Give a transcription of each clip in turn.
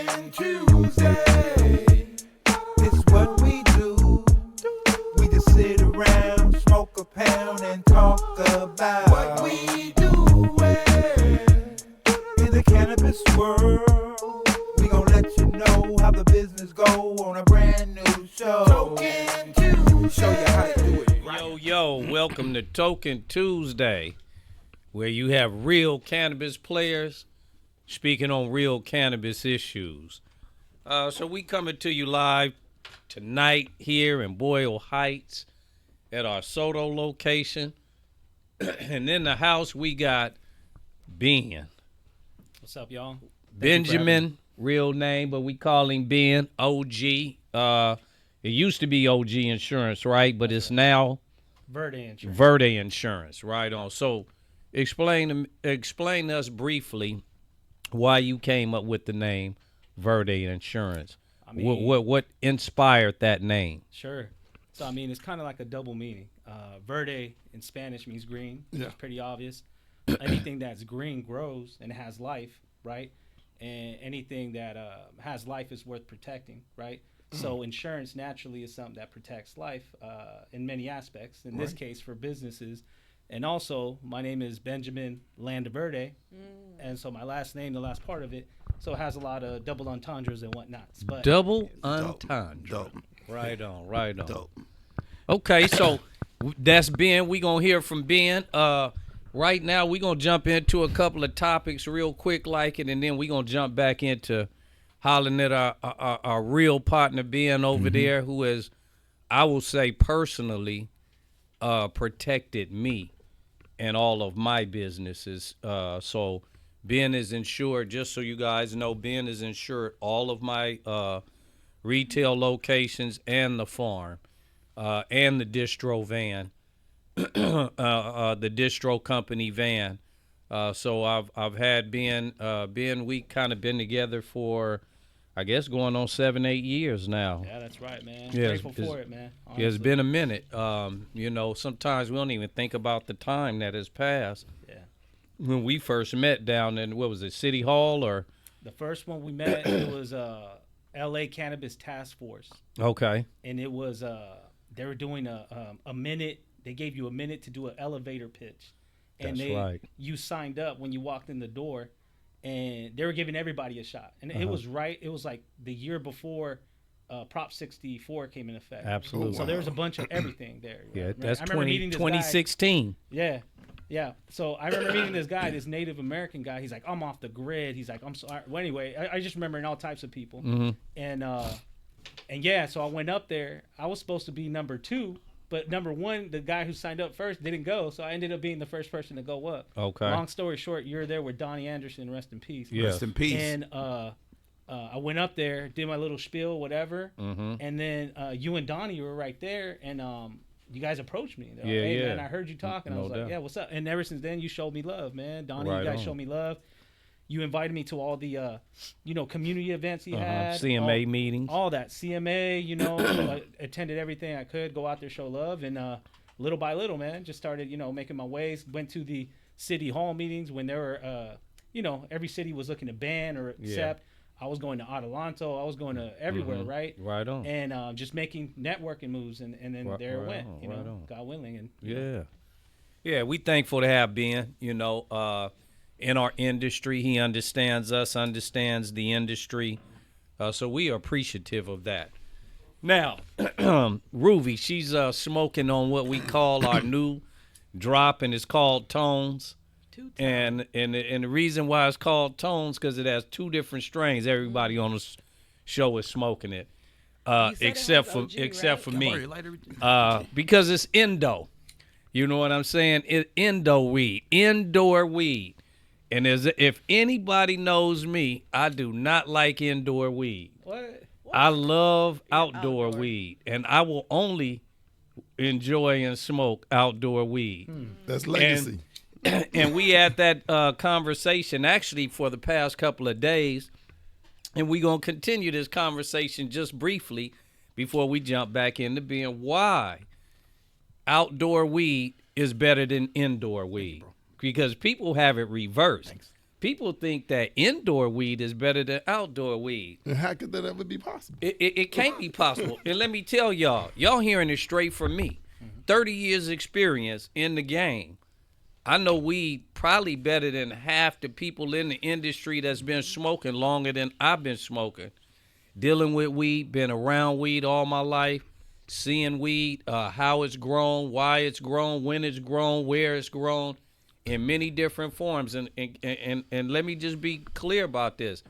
Talking Tuesday. It's what we do. We just sit around, smoke a pound, and talk about what we do in the cannabis world. We gon' let you know how the business go on a brand new show. Talking Tuesday. Show you how to do it right. Yo, welcome to Talking Tuesday, where you have real cannabis players speaking on real cannabis issues. So we coming to you live tonight here in Boyle Heights at our Soto location. And in the house we got Ben. What's up, y'all? Benjamin, real name, but we call him Ben, OG. It used to be OG Insurance, right? But it's now Verde Insurance. Verde Insurance, right on. So explain to us briefly why you came up with the name Verde Insurance. I mean, What inspired that name? Sure. So, I mean, it's kind of like a double meaning. Verde in Spanish means green, which is pretty obvious. Anything that's green grows and has life, right? And anything that has life is worth protecting, right? So insurance naturally is something that protects life in many aspects. In this case, for businesses. And also, my name is Benjamin Landaverde, and so my last name, the last part of it, so it has a lot of double entendres and whatnots. But Double entendre. Dope. Right on, right on. Dope. Okay, so that's Ben. We gonna hear from Ben. Right now, we gonna jump into a couple of topics real quick, like it, and then we gonna jump back into hollering at our real partner Ben over there, who has, I will say personally, protected me and all of my businesses. So Ben is insured, just so you guys know, Ben is insured all of my retail locations and the farm and the distro van, the distro company van. So I've had Ben, we kind of been together for, I guess, going on 7-8 years now. yeah, that's right, man. Yeah, Grateful for it, man. Honestly. Yeah, it's been a minute. You know, sometimes we don't even think about the time that has passed. Yeah. When we first met down in, what was it, City Hall or? The first one we met, it was L.A. Cannabis Task Force. Okay. And it was, they were doing a minute. They gave you a minute to do an elevator pitch. And That's right. You signed up when you walked in the door. And they were giving everybody a shot. And it was right. It was like the year before Prop 64 came in effect. Absolutely. So there was a bunch of everything there. Yeah, right? that's I remember meeting this 2016. guy. Yeah. So I remember meeting this guy, this Native American guy. He's like, I'm off the grid. He's like, I'm sorry. Well, anyway, I just remembering all types of people. And yeah, so I went up there. I was supposed to be number 2. But number 1, the guy who signed up first didn't go, so I ended up being the first person to go up. Okay. Long story short, you're there with Donnie Anderson, rest in peace. Yes. Rest in peace. And I went up there, did my little spiel, whatever, and then you and Donnie were right there, and you guys approached me. They're like, hey, man, I heard you talking. I was like, yeah, what's up? And ever since then, you showed me love, man. Donnie, you guys showed me love. You invited me to all the, community events he had. CMA meetings. All that. CMA, I attended everything I could, go out there, show love. And little by little, man, just started, making my ways. Went to the city hall meetings when there were, every city was looking to ban or accept. Yeah. I was going to Adelanto. I was going to everywhere, right? Right on. And just making networking moves. And then there it went, God willing. And Yeah, we thankful to have Ben, in our industry. He understands us, understands the industry. So we are appreciative of that. Now, Ruby, she's smoking on what we call our new drop, and it's called Tones. And the reason why it's called Tones, because it has 2 different strains. Everybody on the show is smoking it, except for me, because it's Indo. You know what I'm saying? Indoor weed. And if anybody knows me, I do not like indoor weed. What? I love outdoor weed, and I will only enjoy and smoke outdoor weed. That's legacy. And we had that conversation actually for the past couple of days, and we're going to continue this conversation just briefly before we jump back into being why outdoor weed is better than indoor weed. Because people have it reversed. people think that indoor weed is better than outdoor weed. And how could that ever be possible? It can't be possible. And let me tell y'all hearing it straight from me. 30 years experience in the game. I know weed probably better than half the people in the industry that's been smoking longer than I've been smoking. Dealing with weed, been around weed all my life, seeing weed, how it's grown, why it's grown, when it's grown, where it's grown, in many different forms. And let me just be clear about this.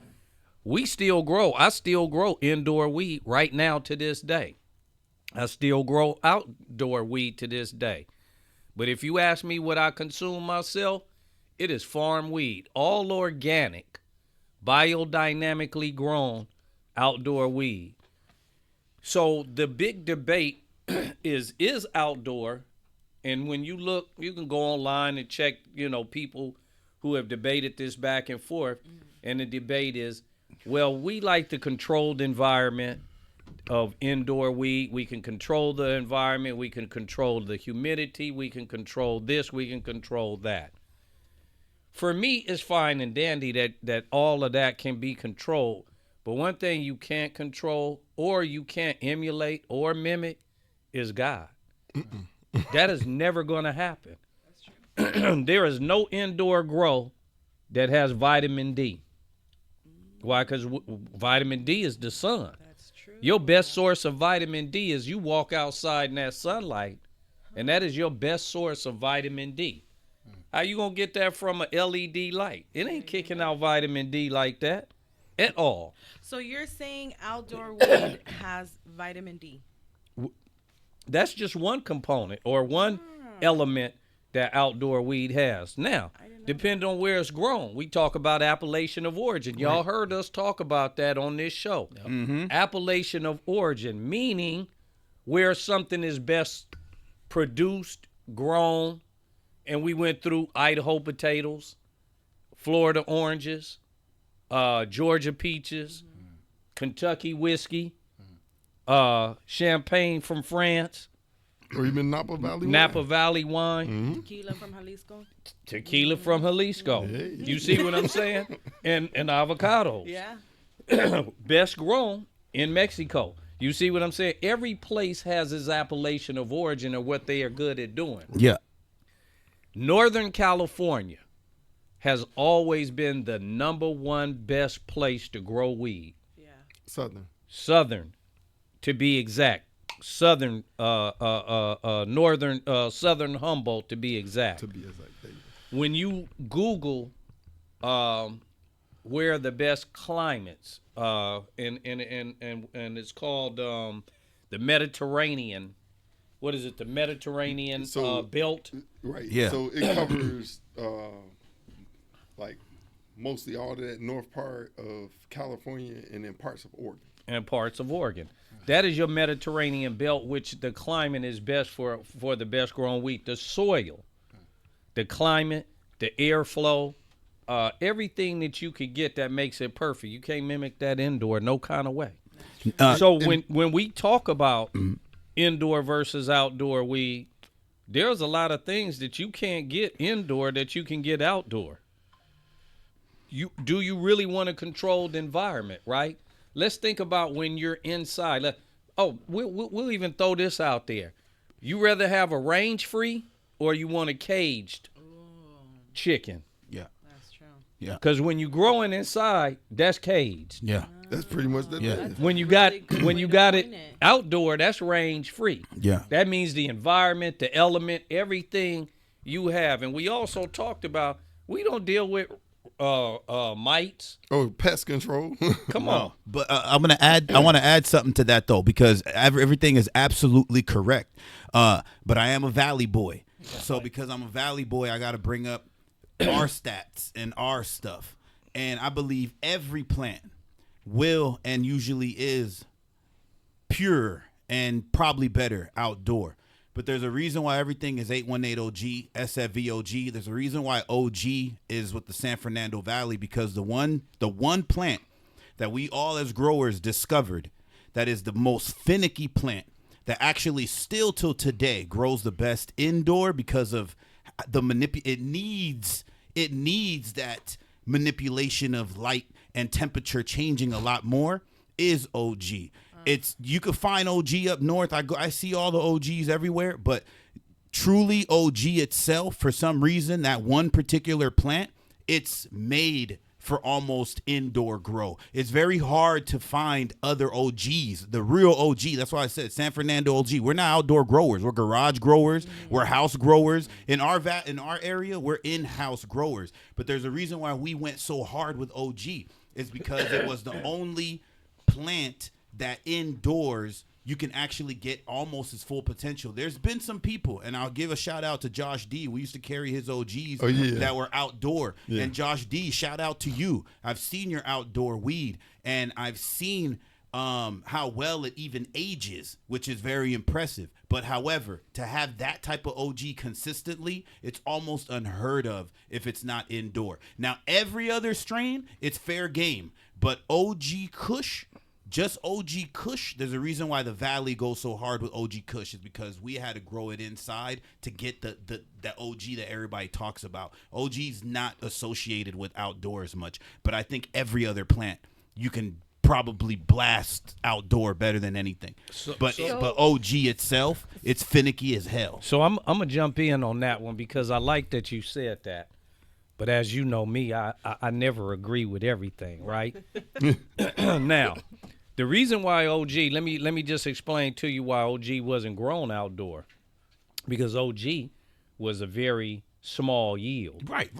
We still grow. I still grow indoor weed right now to this day. I still grow outdoor weed to this day. But if you ask me what I consume myself, it is farm weed, all organic, biodynamically grown outdoor weed. So the big debate is outdoor. And when you look, you can go online and check, people who have debated this back and forth. And the debate is, well, we like the controlled environment of indoor weed. We can control the environment. We can control the humidity. We can control this. We can control that. For me, it's fine and dandy that all of that can be controlled. But one thing you can't control or you can't emulate or mimic is God. That is never going to happen. That's true. There is no indoor grow that has vitamin D. Why? Because vitamin D is the sun. That's true. Your best source of vitamin D is you walk outside in that sunlight, and that is your best source of vitamin D. How you going to get that from a LED light? It ain't kicking out vitamin D like that at all. So you're saying outdoor weed has vitamin D? That's just one component or one element that outdoor weed has. Now, depending on where it's grown, we talk about appellation of origin. Y'all heard us talk about that on this show. Yep. Mm-hmm. Appellation of origin, meaning where something is best produced, grown, and we went through Idaho potatoes, Florida oranges, Georgia peaches, Kentucky whiskey, champagne from France, or even Napa Valley Valley wine. Mm-hmm. Tequila from Jalisco. Tequila from Jalisco. Hey. You see what I'm saying? And avocados. Yeah. Best grown in Mexico. You see what I'm saying? Every place has its appellation of origin of what they are good at doing. Yeah. Northern California has always been the number one best place to grow weed. Yeah. Southern, to be exact. Southern Humboldt, to be exact. When you Google where the best climates, and it's called the Mediterranean. What is it? The Mediterranean belt. Right. Yeah. So it covers like mostly all that north part of California and then parts of Oregon. That is your Mediterranean belt, which the climate is best for the best grown wheat. The soil, the climate, the airflow, everything that you could get that makes it perfect. You can't mimic that indoor, no kind of way. So when we talk about indoor versus outdoor weed, there's a lot of things that you can't get indoor that you can get outdoor. Do you really want a controlled environment, right? Let's think about when you're inside. We'll even throw this out there. You rather have a range free or you want a caged chicken? Yeah. That's true. Yeah. Because when you growing inside, that's caged. Yeah. That's pretty much that. Yeah. When you got it outdoor, that's range free. Yeah. That means the environment, the element, everything you have. And we also talked about we don't deal with mites. Oh, pest control. Come on. But I want to add something to that though, because everything is absolutely correct. But I am a Valley boy. So because I'm a Valley boy, I got to bring up our stats and our stuff. And I believe every plant will and usually is pure and probably better outdoor. But there's a reason why everything is 818 OG, SFVOG. There's a reason why OG is with the San Fernando Valley, because the one plant that we all as growers discovered that is the most finicky plant that actually still till today grows the best indoor because of the it needs that manipulation of light and temperature changing a lot more is OG. It's you could find OG up north. I see all the OGs everywhere, but truly OG itself, for some reason, that one particular plant, it's made for almost indoor grow. It's very hard to find other OGs, the real OG. That's why I said San Fernando OG. We're not outdoor growers. We're garage growers. We're house growers. In our area, we're in-house growers. But there's a reason why we went so hard with OG. It's because it was the only plant that indoors you can actually get almost its full potential. There's been some people, and I'll give a shout out to Josh D. We used to carry his OGs that were outdoor. Yeah. And Josh D, shout out to you. I've seen your outdoor weed, and I've seen how well it even ages, which is very impressive. But however, to have that type of OG consistently, it's almost unheard of if it's not indoor. Now, every other strain, it's fair game. But OG Kush, just OG Kush, there's a reason why the Valley goes so hard with OG Kush is because we had to grow it inside to get the OG that everybody talks about. OG's not associated with outdoors much, but I think every other plant you can probably blast outdoor better than anything. But OG itself, it's finicky as hell. So I'm gonna jump in on that one because I like that you said that. But as you know me, I never agree with everything, right? Now, the reason why OG, let me just explain to you why OG wasn't grown outdoor. Because OG was a very small yield. Right.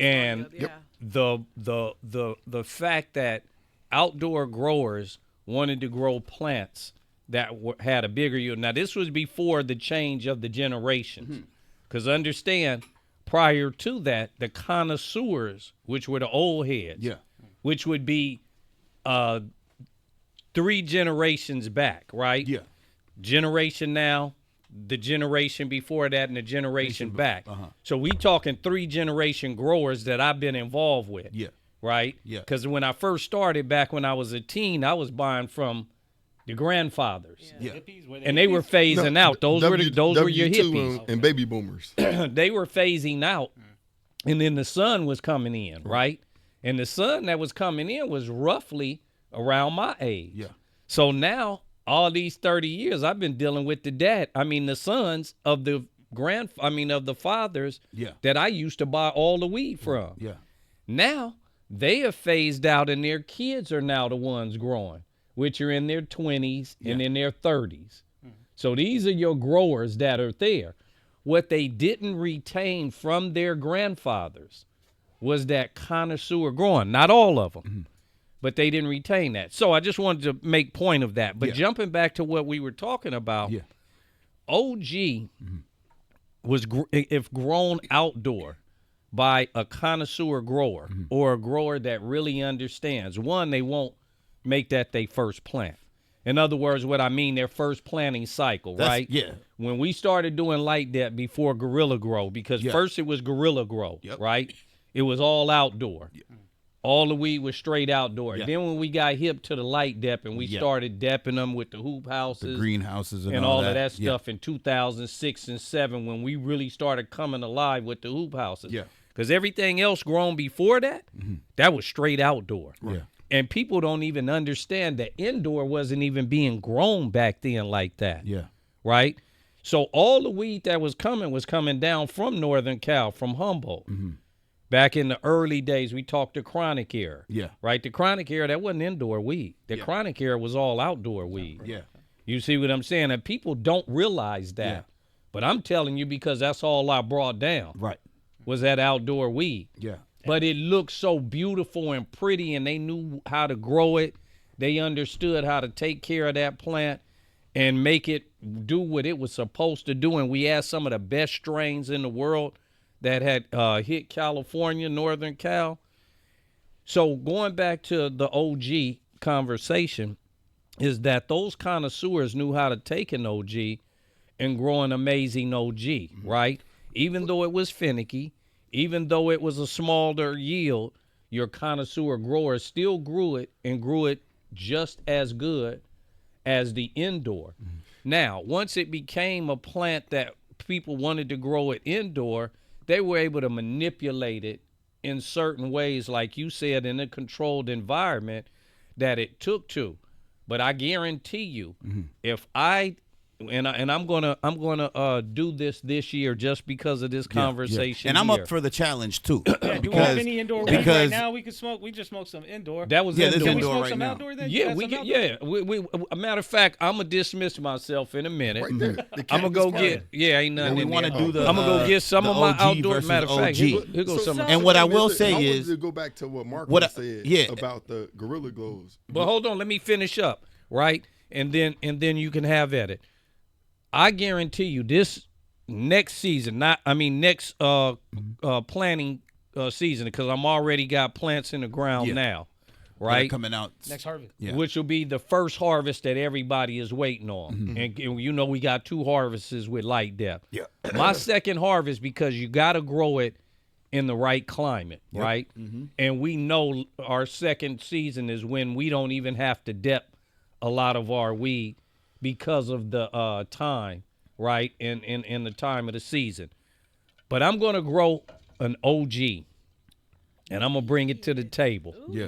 And the fact that outdoor growers wanted to grow plants that had a bigger yield. Now, this was before the change of the generations. Because understand, prior to that, the connoisseurs, which were the old heads, which would be 3 generations back, right? Yeah. Generation now, the generation before that, and the generation back. So we talking 3 generation growers that I've been involved with. Yeah. Right? Yeah. Because when I first started back when I was a teen, I was buying from the grandfathers. Yeah. And they were phasing out. Those were your hippies. And baby boomers. They were phasing out. And then the son was coming in, right? And the son that was coming in was roughly around my age. Yeah. So now, all these 30 years, I've been dealing with the sons of the fathers that I used to buy all the weed from. Yeah. Now, they have phased out and their kids are now the ones growing, which are in their 20s and in their 30s. So these are your growers that are there. What they didn't retain from their grandfathers was that connoisseur growing. Not all of them, but they didn't retain that. So I just wanted to make point of that. But jumping back to what we were talking about, OG was, if grown outdoor by a connoisseur grower or a grower that really understands, one, they won't make that their first plant. In other words, what I mean, their first planting cycle, right? Yeah. When we started doing light dep before guerrilla grow, because first it was guerrilla grow, right? It was all outdoor. All the weed was straight outdoor. Then when we got hip to the light dep and we started depping them with the hoop houses, the greenhouses, and all of that stuff in 2006 and 7, when we really started coming alive with the hoop houses. Yeah. Because everything else grown before that, that was straight outdoor. Yeah. And people don't even understand that indoor wasn't even being grown back then like that. Yeah. Right? So all the weed that was coming down from Northern Cal, from Humboldt. Back in the early days, we talked the chronic era. Yeah. Right? The chronic era, that wasn't indoor weed. The chronic era was all outdoor weed. Yeah. You see what I'm saying? And people don't realize that. Yeah. But I'm telling you, because that's all I brought down. Right. Was that outdoor weed. Yeah. But it looked so beautiful and pretty, and they knew how to grow it. They understood how to take care of that plant and make it do what it was supposed to do. And we had some of the best strains in the world that had hit California, Northern Cal. So going back to the OG conversation, is that those connoisseurs knew how to take an OG and grow an amazing OG, right? Even though it was finicky, even though it was a smaller yield, your connoisseur growers still grew it and grew it just as good as the indoor. Now, once it became a plant that people wanted to grow it indoor, they were able to manipulate it in certain ways, like you said, in a controlled environment that it took to. But I guarantee you, if I'm gonna do this year just because of this conversation. And I'm here. up for the challenge too. Yeah, do we have any indoor weed right now? We can smoke. We just smoked some indoor. That was Yeah, indoor. there's Can we indoor smoke right some now. outdoor then? Yeah, You we got get. some Yeah, outdoor? a matter of fact, I'm gonna dismiss myself in a minute. Right there. The I'm gonna cannabis go part. get. Yeah, ain't nothing. we in want to there. do the. I'm gonna go get some the of my OG outdoor. versus Matter of fact, OG. here goes some. And what I will say I is- wanted to go back to what Marco What I- said yeah. about the Gorilla Glows. But hold on, let me finish up, right? And then you can have at it. I guarantee you this next season, next planting season, because I'm already got plants in the ground now, They're right? coming out Next harvest. Yeah. Which will be the first harvest that everybody is waiting on. And you know we got 2 harvests with light depth. Yeah. My second harvest, because you got to grow it in the right climate, right? And we know our second season is when we don't even have to dep a lot of our weed because of the time, right? In the time of the season. But I'm going to grow an OG, and I'm going to bring it to the table. Yeah.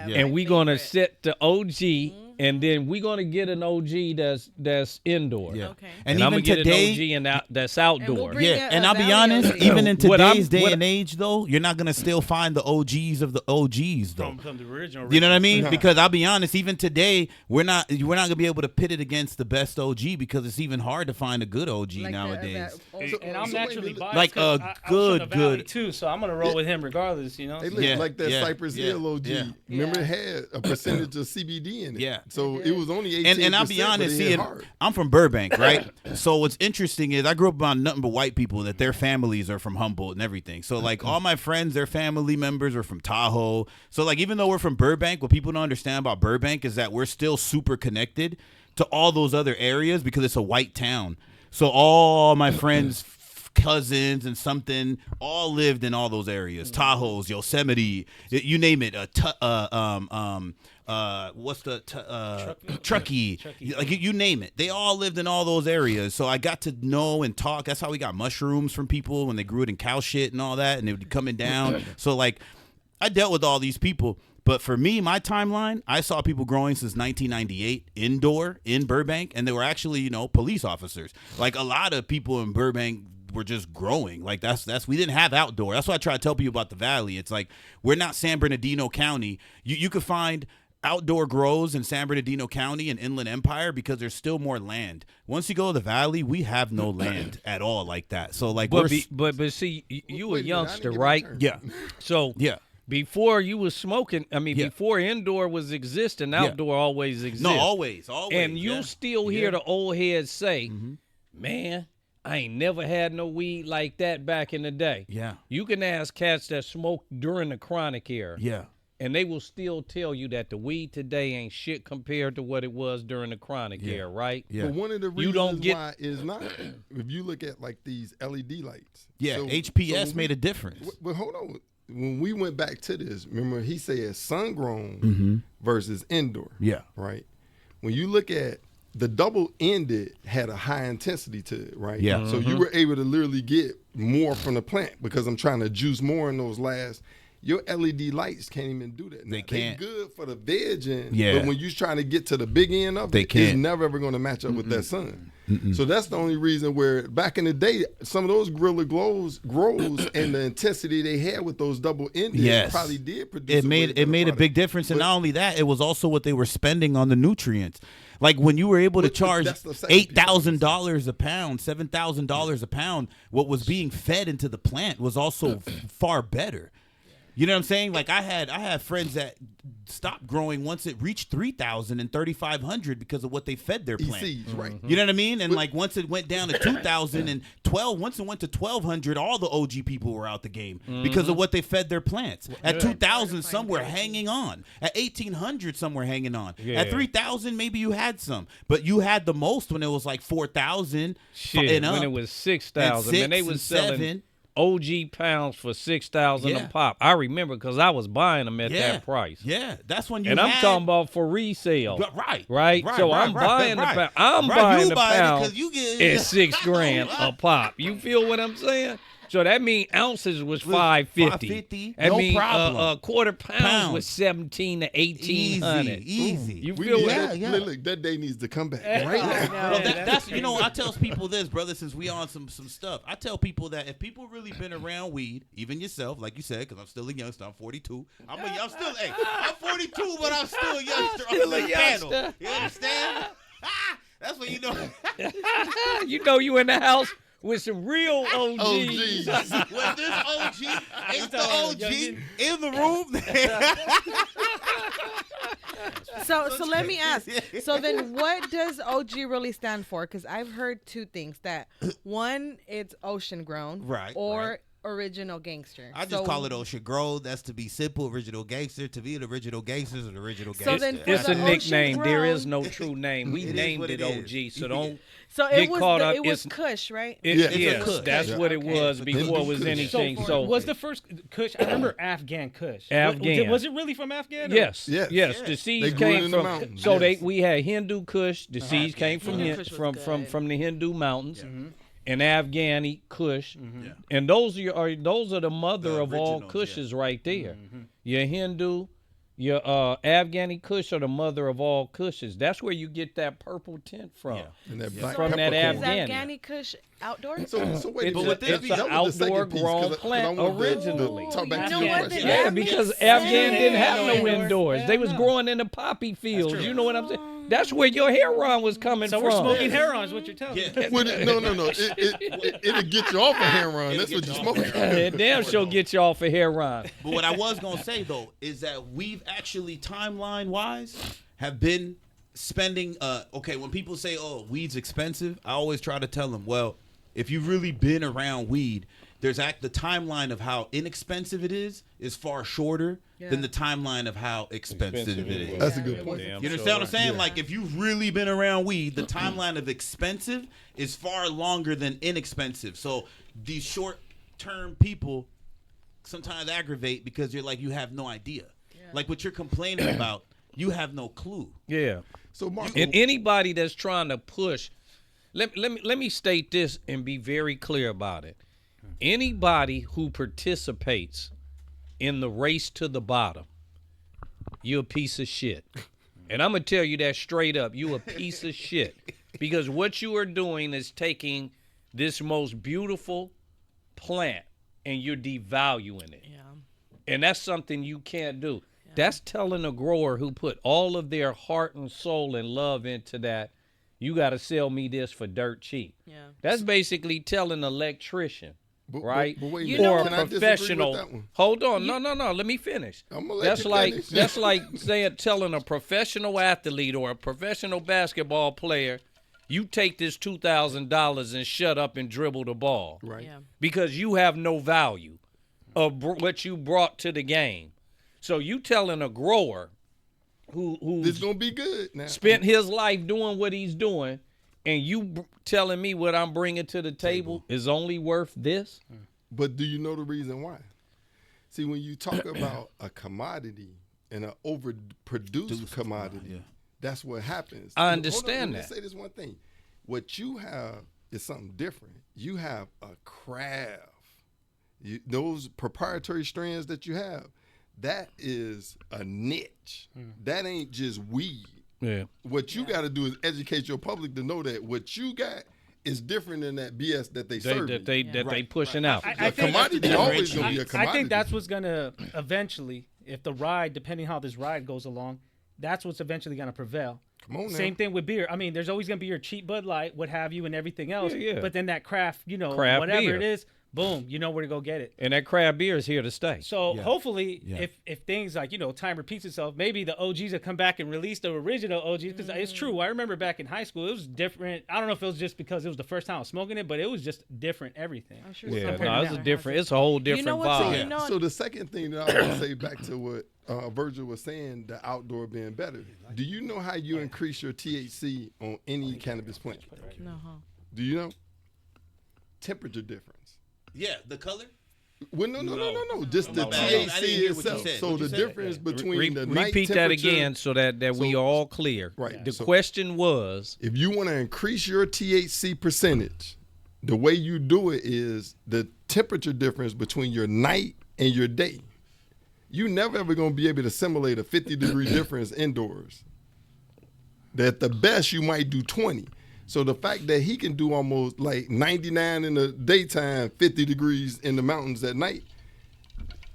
And we're going to set the OG, and then we're going to get an OG that's indoor. Yeah. Okay. And I'm even gonna today, get an OG that's outdoor. bring yeah, a- and a I'll be Valley honest, OG. even in What I'm- today's day what- and age, though, you're not gonna still find the OGs of the OGs, though. From the original. You know what I mean? Because I'll be honest, even today, we're not gonna be able to pit it against the best OG because it's even hard to find a good OG Like nowadays. And I'm So wait a naturally minute. biased. Like 'cause a I was from the good- Valley too, so I'm gonna roll with him regardless. You know. Hey, look, Yeah, like that yeah, Cypress yeah, Hill OG. yeah. Remember, it had a percentage of CBD in it. Yeah. So it was only 18%. And I'll be honest, but it hit see, hard. I'm from Burbank, right? So what's interesting is I grew up around nothing but white people that their families are from Humboldt and everything. So like all my friends, their family members are from Tahoe. So like even though we're from Burbank, what people don't understand about Burbank is that we're still super connected to all those other areas because it's a white town. So all my friends, cousins and something all lived in all those areas. Tahoe's, Yosemite, you name it. What's the Truckee? Like you name it. They all lived in all those areas. So I got to know and talk. That's how we got mushrooms from people when they grew it in cow shit and all that, and they would be coming down. So like I dealt with all these people. But for me, my timeline, I saw people growing since 1998 indoor in Burbank, and they were actually, police officers. Like a lot of people in Burbank were just growing. Like that's we didn't have outdoor. That's why I try to tell people about the Valley. It's like we're not San Bernardino County. You could find outdoor grows in San Bernardino County and Inland Empire because there's still more land. Once you go to the Valley, we have no land at all like that. So like But see, you a Wait a minute, I youngster, didn't get my right? turn. yeah. So Yeah. before you was smoking, Yeah. before indoor was existing, outdoor always existed. No, always. And you yeah. still hear the old heads say, Mm-hmm. man, I ain't never had no weed like that back in the day. Yeah. You can ask cats that smoked during the chronic era. Yeah. And they will still tell you that the weed today ain't shit compared to what it was during the chronic era, right? Yeah. But one of the reasons You don't get- why is not, if you look at like these LED lights. Yeah. So- HPS so made a difference. But hold on. When we went back to this, remember he said sun grown Mm-hmm. versus indoor. Yeah. Right. When you look at the double ended had a high intensity to it, right? Yeah. So you were able to literally get more from the plant because I'm trying to juice more in those last. Your LED lights can't even do that. Now, They can't. They good for the veg end, Yeah. but when you're trying to get to the big end of They it, can't. it's never ever going to match up with that sun. So that's the only reason where back in the day, some of those Gorilla grows and the intensity they had with those double ended Yes. probably did produce. It made a product. big difference, and But- not only that, it was also what they were spending on the nutrients. Like when you were able to But charge that's the second piece of it. $8,000 a pound, $7,000 a pound, what was being fed into the plant was also far better. You know what I'm saying? Like I had friends that stopped growing once it reached 3,000 and 3,500 because of what they fed their plant. ECs, right? You know what I mean? And like once it went down to 2,012, once it went to 1,200, all the OG people were out the game because of what they fed their plants. At 2,000, some were hanging on. At 1,800, some were hanging on. Yeah. At 3,000, maybe you had some, but you had the most when it was like 4,000. Shit, and when up. it was 6,000, and they six was and selling seven. OG pounds for 6,000 Yeah. a pop. I remember because I was buying them at Yeah. that price. Yeah, that's when you. And I'm had- talking about for resale. Right. So I'm buying the pound. I'm Right, buying you the buying it pound 'cause you get- at $6 grand a pop. You feel what I'm saying? So that means ounces was $5.50. That no mean problem. quarter pounds was $1,700 to $1,800. Easy. You We feel need me? that, look, that day needs to come back right now. Well, that's I tell people this, brother. Since we on some stuff, I tell people that if people really been around weed, even yourself, like you said, because I'm still a youngster. I'm 42. I'm still. I'm 42, but I'm still a youngster. Still a on the panel. youngster. You understand? That's what you know. You know you in the house with some real OGs. OGs. When this OG ain't the OG in the room. So let me ask. So then, what does OG really stand for? Because I've heard two things. That one, it's ocean grown, Right, or right. original gangster. I just call it Ocean Grove. That's to be simple. Original gangster. To be the original gangsters or the original So gangster. then for It's the a nickname. ocean There is grown- no true name. We It is named what it it OG, is. so don't. So get it was caught up. it was It's- Kush, right? Yeah. Yes, Kush. that's Yeah. what it was Okay. before it was Kush. anything. So, So was the first Kush? I remember Afghan Kush. Afghan. Was it really from Afghan? or- yes, Yes. yes, the They seeds grew it came in the from. mountains. So Yes. we had Hindu Kush. The seeds came from Hindu Kush was from the Hindu mountains. Mm-hmm. And Afghani Kush, and those are the mother The of all originals, Kushes right there. Your Hindu, your Afghani Kush are the mother of all Kushes. That's where you get that purple tint from. Yeah. And that black From that peppercorn. Is Afghani. Afghani Kush outdoor? So wait, It's but a- with this, it's that an was the second outdoor piece, grown 'cause I plant wanted to originally. talk back You to know your what? question. Yeah, That because makes Afghan didn't sense. have no indoors. They was growing in the poppy fields. You know what I'm saying? That's where your heroin was coming So from. we're smoking heroin, is what you're telling me. Well, no. It'll get you off of heroin. That's what you're smoking. It damn sure get you off of heroin. But what I was gonna say though is that we've actually timeline wise have been spending. Okay, when people say, "Oh, weed's expensive," I always try to tell them, "Well, if you've really been around weed, the timeline of how inexpensive it is far shorter than the timeline of how expensive it is." That's a good point. You understand what I'm saying? Like, if you've really been around weed, the timeline of expensive is far longer than inexpensive. So these short-term people sometimes aggravate because you're like, you have no idea. Like what you're complaining about, you have no clue. Yeah. So, Marco, And anybody that's trying to push, let me state this and be very clear about it. Anybody who participates in the race to the bottom, you're a piece of shit. And I'm going to tell you that straight up. You a piece of shit. Because what you are doing is taking this most beautiful plant and you're devaluing it. Yeah. And that's something you can't do. That's telling a grower who put all of their heart and soul and love into that, you got to sell me this for dirt cheap. Yeah. That's basically telling an electrician, right? But wait a You minute. know or what? a Can I disagree with professional. that one? Hold on. No. Let me finish. I'm gonna let That's you like finish. that's like saying telling a professional athlete or a professional basketball player, you take this $2,000 and shut up and dribble the ball. Right. Yeah. Because you have no value of what you brought to the game. So you telling a grower who This is gonna be good now. spent his life doing what he's doing, and you telling me what I'm bringing to the table is only worth this? But do you know the reason why? See, when you talk about a commodity and an overproduced commodity, that's what happens. I Hold on, understand let me that. say this one thing. What you have is something different. You have a craft. Those proprietary strands that you have, that is a niche. That ain't just weed. Yeah. What you got to do is educate your public to know that what you got is different than that BS that they serve. That they pushing out. I A think- commodity always gonna be a I commodity. think that's what's gonna eventually, if the ride, depending how this ride goes along, that's what's eventually gonna prevail. Come on now. Same thing with beer. I mean, there's always gonna be your cheap Bud Light, what have you, and everything else. Yeah. But then that craft, Craft whatever beer. it is, boom, you know where to go get it. And that crab beer is here to stay. So hopefully, Yeah. if things like time repeats itself, maybe the OGs will come back and release the original OGs because it's true. I remember back in high school, it was different. I don't know if it was just because it was the first time I was smoking it, but it was just different everything. I'm sure Yeah, somewhere no, it's down a there different. has It's a whole different know what, vibe. so you know- So the second thing that I want to say back to what Virgil was saying, the outdoor being better. Do you know how you increase your THC on any cannabis plant? No, huh? Do you know? Temperature difference. Yeah, the color. Well, no. Just the My bad. I didn't THC hear what you itself. said. So What'd the you say? difference between the night Repeat that temperature- again so that we So- all clear. Right. The So- question was, If you want to increase your THC percentage, the way you do it is the temperature difference between your night and your day. You never ever gonna be able to simulate a 50-degree difference indoors. At the best, you might do 20. So the fact that he can do almost like 99 in the daytime, 50 degrees in the mountains at night,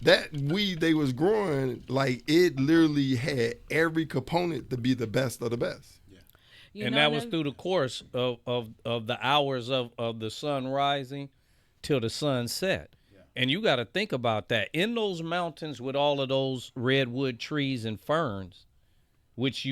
that weed they was growing, like it literally had every component to be the best of the best. You And know, that was Nim- through the course of the hours of the sun rising till the sun set. And you got to think about that. In those mountains with all of those redwood trees and ferns, which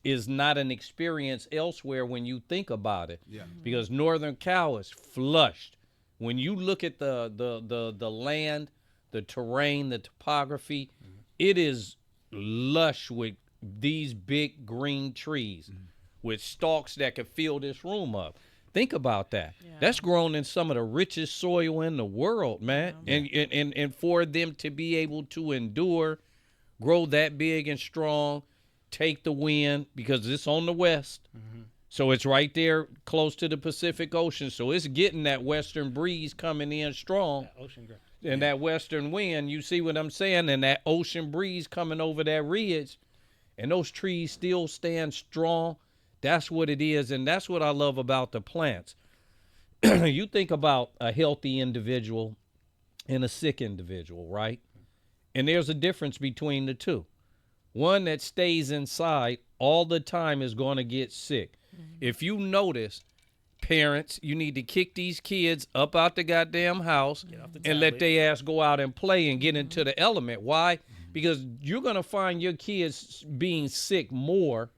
is not an experience elsewhere when you think about it. Yeah. Because Northern Cal is flushed. When you look at the land, the terrain, the topography, it is lush with these big green trees with stalks that could fill this room up. Think about that. Yeah. That's grown in some of the richest soil in the world, man. Yeah. And for them to be able to endure, grow that big and strong, take the wind, because it's on the west. So it's right there close to the Pacific Ocean. So it's getting that western breeze coming in strong. That ocean breeze. And that western wind, you see what I'm saying? And that ocean breeze coming over that ridge. And those trees still stand strong. That's what it is, and that's what I love about the plants. You think about a healthy individual and a sick individual, right? And there's a difference between the two. One that stays inside all the time is going to get sick. If you notice, parents, you need to kick these kids up out the goddamn house and let their ass go out and play and get into the element. Why? Because you're going to find your kids being sick more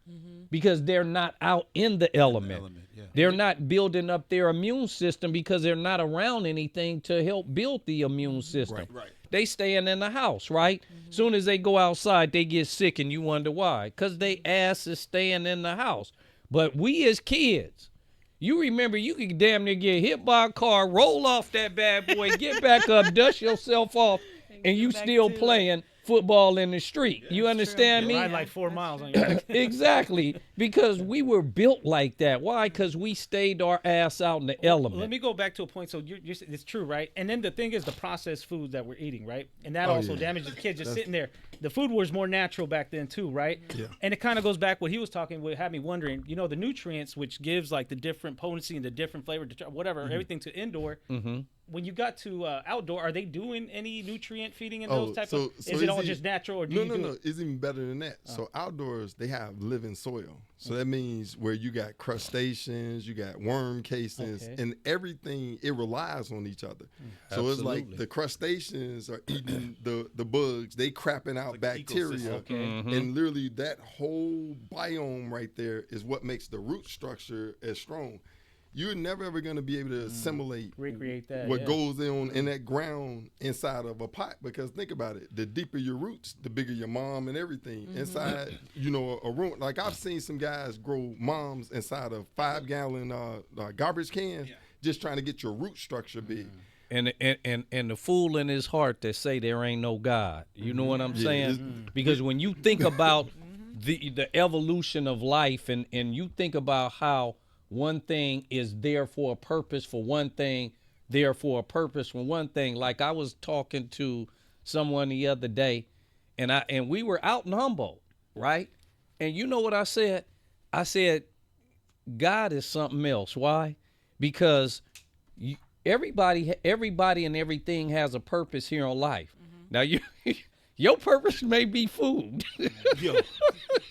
because they're not out in the element. They're not building up their immune system because they're not around anything to help build the immune system. Right. They staying in the house, right? Soon as they go outside, they get sick, and you wonder why. Because they ass is staying in the house. But we as kids, you remember you could damn near get hit by a car, roll off that bad boy, get back up, dust yourself off, and you still playing football in the street. You understand me? Ride like 4 miles on your back. Exactly, because we were built like that. Why? Because we stayed our ass out in the element. Let me go back to a point. So it's true, right? And then the thing is the processed foods that we're eating, right? And that also damages the kids just sitting there. The food was more natural back then too, right? Yeah. And it kind of goes back what he was talking with, had me wondering, you know, the nutrients, which gives like the different potency and the different flavor, whatever, everything to indoor. When you got to outdoor, are they doing any nutrient feeding in those types of? Is it all just natural, or no? It's even better than that. So outdoors, they have living soil. So that means where you got crustaceans, you got worm casings, and everything. It relies on each other. So it's like the crustaceans are eating the bugs. They crapping out like bacteria, and literally that whole biome right there is what makes the root structure as strong. You're never ever going to be able to assimilate, recreate that, what goes on in that ground inside of a pot. Because think about it, the deeper your roots, the bigger your mom and everything. Inside, you know, a room. Like I've seen some guys grow moms inside of 5-gallon garbage cans, just trying to get your root structure big. And the fool in his heart that say there ain't no God. You know what I'm saying? Because when you think about the evolution of life, and you think about how one thing is there for a purpose for one thing, there for a purpose for one thing. Like I was talking to someone the other day, and we were out in Humboldt, right? And you know what I said? I said, God is something else. Why? Because everybody and everything has a purpose here on life. Now your purpose may be food.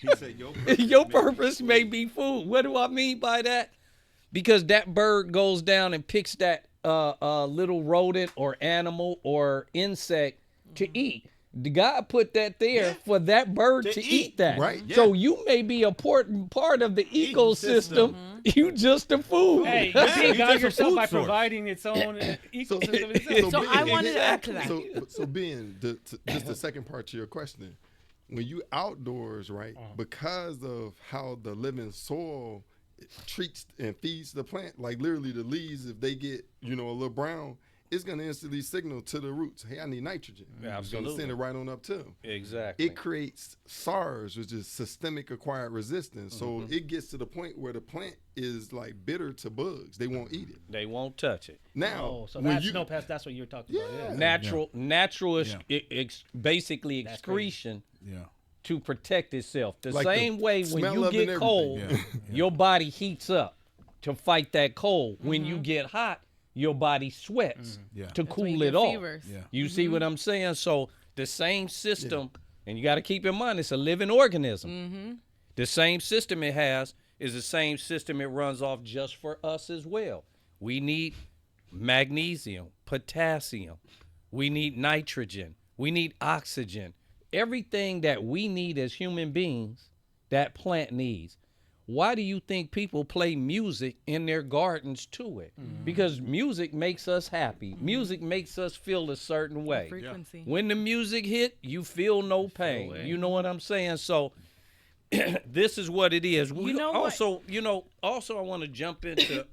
He said your purpose may be food. What do I mean by that? Because that bird goes down and picks that little rodent or animal or insect to eat. God put that there for that bird to eat that. Right. So you may be an important part of the ecosystem. You just a food. Hey, you're being God yourself by providing its own ecosystem. So I wanted to add to that. So being just the second part to your question, when you outdoors, right, because of how the living soil treats and feeds the plant, like literally the leaves, if they get, you know, a little brown, it's going to instantly signal to the roots, hey, I need nitrogen. It's going to Absolutely. send it right on up to them. Exactly. It creates SARS, which is systemic acquired resistance. So it gets to the point where the plant is like bitter to bugs. They won't eat it. They won't touch it. Now, Oh, so when that's you, no pest. That's what you're talking about. Yeah. Natural Yeah. basically That's excretion Yeah. to protect itself. The Like the same way when smell you of it and get cold, everything. your body heats up to fight that cold. When you get hot, your body sweats Yeah. to That's when you cool get it off. fevers. Yeah. You see what I'm saying? So the same system, and you got to keep in mind, it's a living organism. The same system it has is the same system it runs off just for us as well. We need magnesium, potassium. We need nitrogen. We need oxygen. Everything that we need as human beings, that plant needs. Why do you think people play music in their gardens to it? Because music makes us happy. Music makes us feel a certain way. Frequency. When the music hit, you feel no pain. You know what I'm saying? So this is what it is. You know what? Also I want to jump into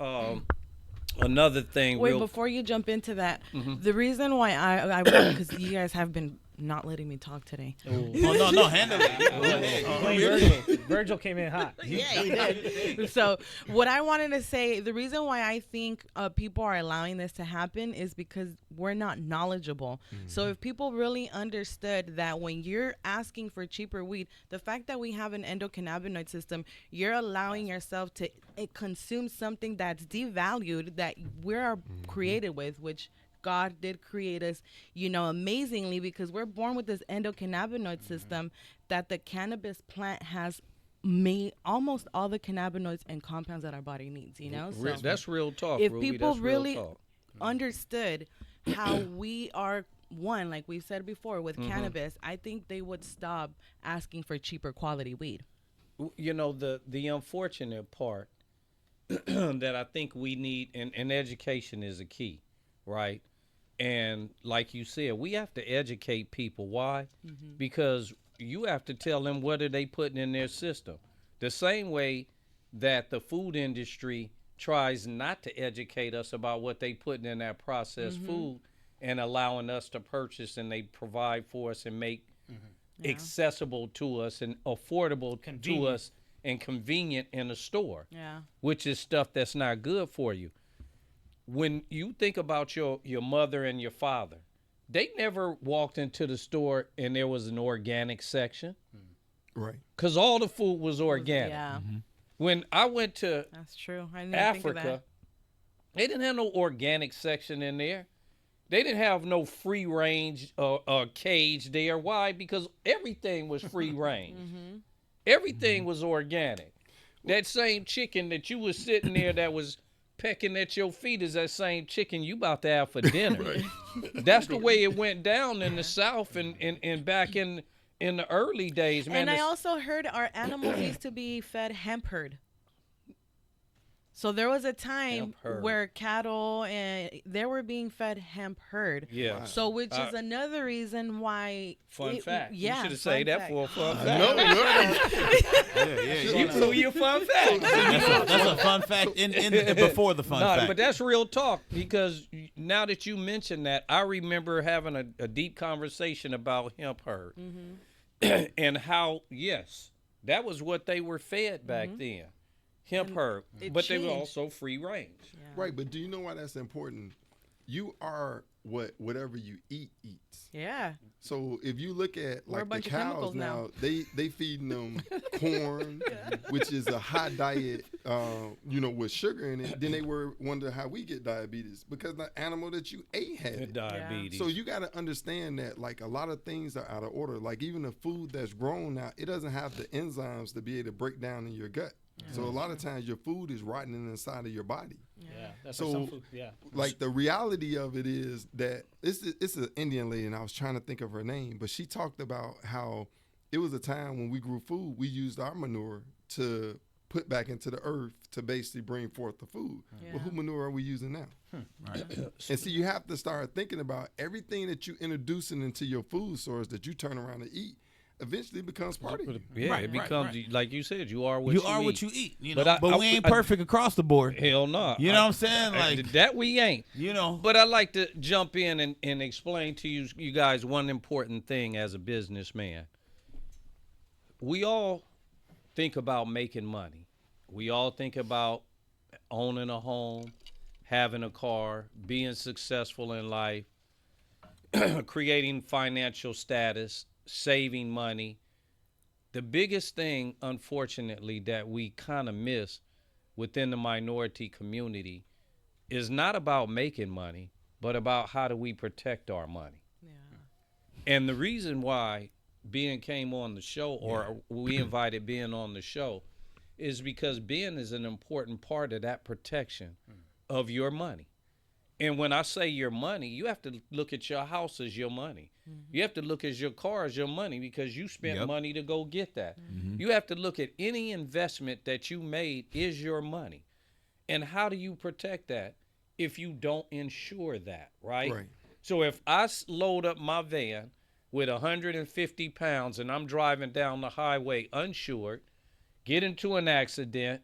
another thing. Wait, real before you jump into that, the reason why I because you guys have been not letting me talk today. Oh, no, handle it. Virgil came in hot. Yeah, he did. So what I wanted to say, the reason why I think people are allowing this to happen is because we're not knowledgeable. So if people really understood that when you're asking for cheaper weed, the fact that we have an endocannabinoid system, you're allowing yourself to consume something that's devalued that we're created with, which God did create us, amazingly, because we're born with this endocannabinoid system that the cannabis plant has made almost all the cannabinoids and compounds that our body needs, So that's real talk. if Ruby. people That's real really talk. understood how we are one, like we've said before with cannabis, I think they would stop asking for cheaper quality weed. The unfortunate part that I think we need, and education is a key, right? And like you said, we have to educate people. Why? Because you have to tell them what are they putting in their system. The same way that the food industry tries not to educate us about what they putting in that processed food and allowing us to purchase, and they provide for us and make accessible to us and affordable to us and convenient in a store, which is stuff that's not good for you. When you think about your mother and your father, they never walked into the store and there was an organic section. right. Because all the food was organic. Yeah, When I went to that's true. I didn't even think of Africa, that. they didn't have no organic section in there. They didn't have no free range cage there. Why? Because everything was free range. Everything was organic. That same chicken that you was sitting there that was pecking at your feet is that same chicken you about to have for dinner. That's the way it went down in the South and back in the early days, man. And I also heard our animals used to be fed hemp herd. So there was a time where cattle and they were being fed hemp herd. Yeah. So which is another reason why. Fun fact. Yeah. You should have said that for a fun fact. No, You blew your fun fact. That's a fun fact before the fun fact. But that's real talk, because now that you mention that, I remember having a deep conversation about hemp herd and how, yes, that was what they were fed back then. Hemp herd, but they were also free range. Right, but do you know why that's important? You are whatever you eat eats. Yeah. So if you look at We're a like the bunch of cows chemicals now, they feeding them corn, which is a high diet, with sugar in it. Then they wonder how we get diabetes, because the animal that you ate had it. Diabetes. So you got to understand that like a lot of things are out of order. Like even the food that's grown now, it doesn't have the enzymes to be able to break down in your gut. So a lot of times your food is rotting inside of your body. Yeah, that's So, some food. Yeah. Like the reality of it is that it's an Indian lady, and I was trying to think of her name, but she talked about how it was a time when we grew food, we used our manure to put back into the earth to basically bring forth the food. But who manure are we using now? And so you have to start thinking about everything that you introducing into your food source that you turn around to eat. eventually becomes part of you. Yeah, Right, it right, becomes right. like you said, you are what You you are eat. what you eat. You know, But but, I- we ain't I- perfect across the board. Hell no. You know what I'm saying? Like, that we ain't. you know. But I'd like to jump in and explain to you guys one important thing as a businessman. We all think about making money. We all think about owning a home, having a car, being successful in life, creating financial status, saving money. The biggest thing, unfortunately, that we kind of miss within the minority community is not about making money, but about how do we protect our money. Yeah. And the reason why Ben came on the show, or we invited Ben on the show, is because Ben is an important part of that protection of your money. And when I say your money, you have to look at your house as your money. You have to look at your car as your money because you spent money to go get that. You have to look at any investment that you made is your money. And how do you protect that if you don't insure that, right? So if I load up my van with 150 pounds and I'm driving down the highway uninsured, get into an accident,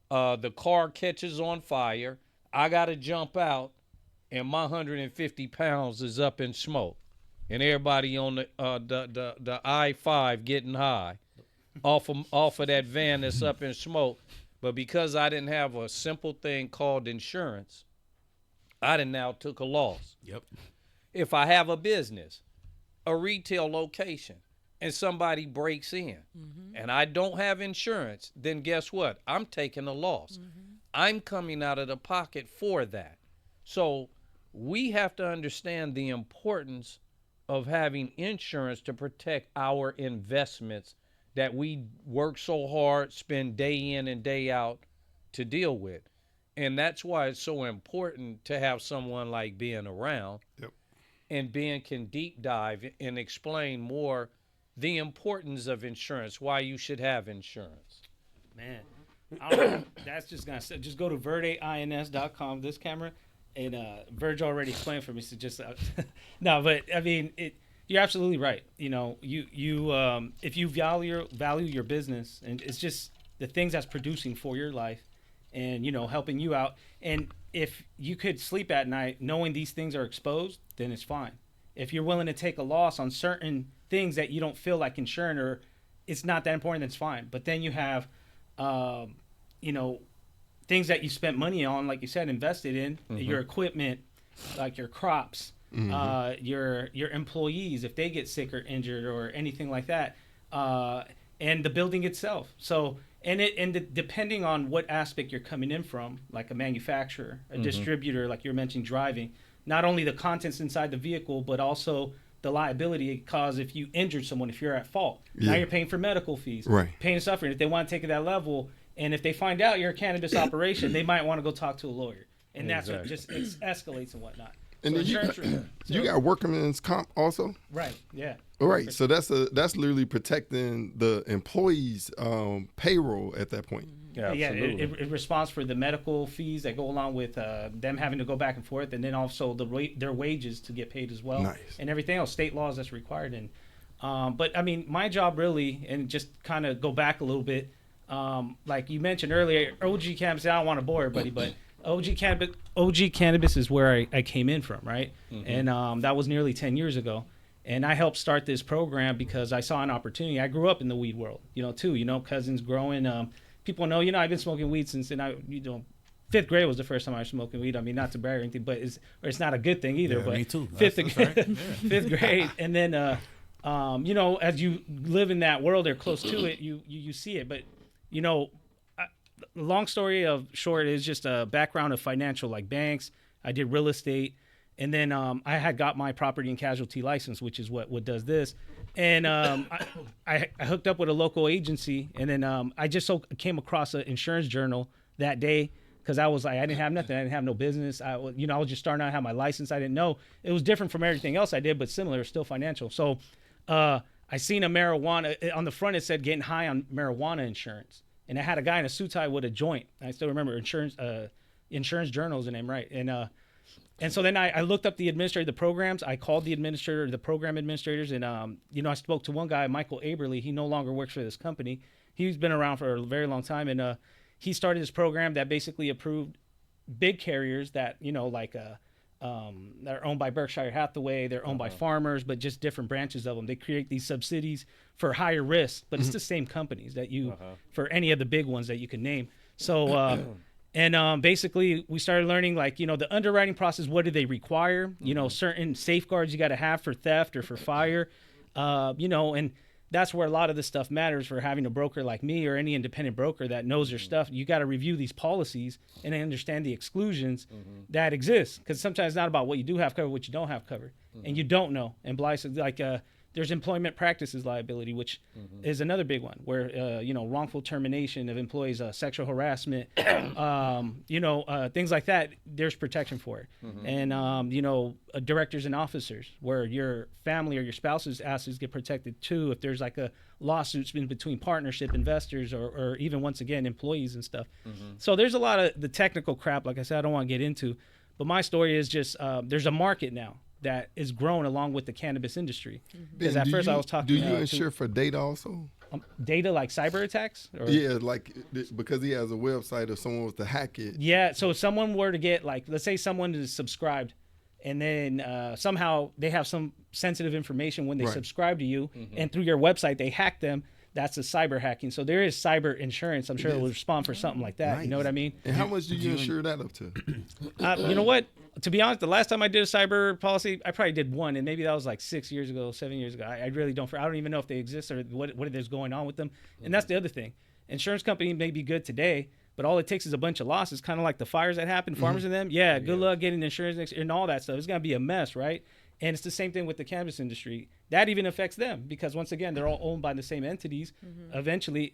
the car catches on fire, I got to jump out, and my 150 pounds is up in smoke, and everybody on the I-5 getting high off of that van that's up in smoke. But because I didn't have a simple thing called insurance, I done now took a loss. Yep. If I have a business, a retail location, and somebody breaks in, and I don't have insurance, then guess what? I'm taking a loss. I'm coming out of the pocket for that. So we have to understand the importance of having insurance to protect our investments that we work so hard, spend day in and day out to deal with. And that's why it's so important to have someone like Ben around. And Ben can deep dive and explain more the importance of insurance, why you should have insurance. Man, I don't know. That's just gonna say, just go to verdeins.com. This camera, and Virgil already explained for me. So just no, but I mean, you're absolutely right. You know, you if you value your business, and it's just the things that's producing for your life, and helping you out. And if you could sleep at night knowing these things are exposed, then it's fine. If you're willing to take a loss on certain things that you don't feel like insuring, or it's not that important, that's fine. But then you have, things that you spent money on, like you said, invested in your equipment, like your crops, your employees, if they get sick or injured or anything like that, and the building itself. So, depending on what aspect you're coming in from, like a manufacturer, a distributor, like you're mentioning driving, not only the contents inside the vehicle, but also the liability it causes if you injured someone, if you're at fault. Now you're paying for medical fees, pain and suffering. If they want to take it that level, and if they find out you're a cannabis operation, they might want to go talk to a lawyer. And that's what just escalates and whatnot. And So then you got workman's comp also? Right, yeah. All right, so that's literally protecting the employees' payroll at that point. Yeah, Yeah, absolutely. it responds for the medical fees that go along with them having to go back and forth, and then also their wages to get paid as well, Nice. and everything else, state laws that's required. And but I mean, my job really, and just kind of go back a little bit, like you mentioned earlier, OG Cannabis. I don't want to bore everybody, but OG Cannabis is where I came in from, right? And that was nearly 10 years ago. And I helped start this program because I saw an opportunity. I grew up in the weed world, too. Cousins growing. People know, I've been smoking weed since, fifth grade was the first time I was smoking weed. I mean, not to brag or anything, but it's not a good thing either. Yeah, but me too. Fifth That's fifth grade, and then as you live in that world or close to it, you see it. But long story of short is just a background of financial, like banks. I did real estate. And then I had got my property and casualty license, which is what does this. And I hooked up with a local agency, and then I just came across an insurance journal that day because I was like, I didn't have nothing. I didn't have no business. I was just starting out, I had my license. I didn't know. It was different from everything else I did, but similar, still financial. So I seen a marijuana. On the front, it said getting high on marijuana insurance. And I had a guy in a suit tie with a joint. I still remember Insurance Journal is the name, right? And And so then I looked up the administrator of the programs. I called the administrator, the program administrators, and I spoke to one guy, Michael Aberly. He no longer works for this company. He's been around for a very long time, and he started this program that basically approved big carriers that they're owned by Berkshire Hathaway. They're owned by farmers, but just different branches of them. They create these subsidies for higher risk, but it's the same companies that you for any of the big ones that you can name. So. Basically, we started learning, the underwriting process. What do they require? Certain safeguards you got to have for theft or for fire. And that's where a lot of this stuff matters for having a broker like me or any independent broker that knows their stuff. You got to review these policies and understand the exclusions that exist. Because sometimes it's not about what you do have covered, what you don't have covered, and you don't know. And there's employment practices liability, which is another big one, where wrongful termination of employees, sexual harassment, things like that. There's protection for it, and directors and officers, where your family or your spouse's assets get protected too. If there's like a lawsuits in between partnership investors or even once again employees and stuff. So there's a lot of the technical crap. Like I said, I don't want to get into, but my story is just there's a market now that is grown along with the cannabis industry. Because at first I was talking. Do you insure for data also? Data like cyber attacks? Yeah, because he has a website. If someone was to hack it. Yeah, so if someone were to get let's say someone is subscribed, and then somehow they have some sensitive information when they subscribe to you, and through your website they hack them. That's a cyber hacking. So there is cyber insurance. I'm sure it will respond for something like that. Nice. You know what I mean? And how much do you insure that up to? You know what? To be honest, the last time I did a cyber policy, I probably did one, and maybe that was like 7 years ago. I really don't. I don't even know if they exist or what is going on with them. And that's the other thing. Insurance company may be good today, but all it takes is a bunch of losses, kind of like the fires that happen, farmers and them. Yeah, good luck getting insurance and all that stuff. It's gonna be a mess, right? And it's the same thing with the cannabis industry. That even affects them because, once again, they're all owned by the same entities eventually.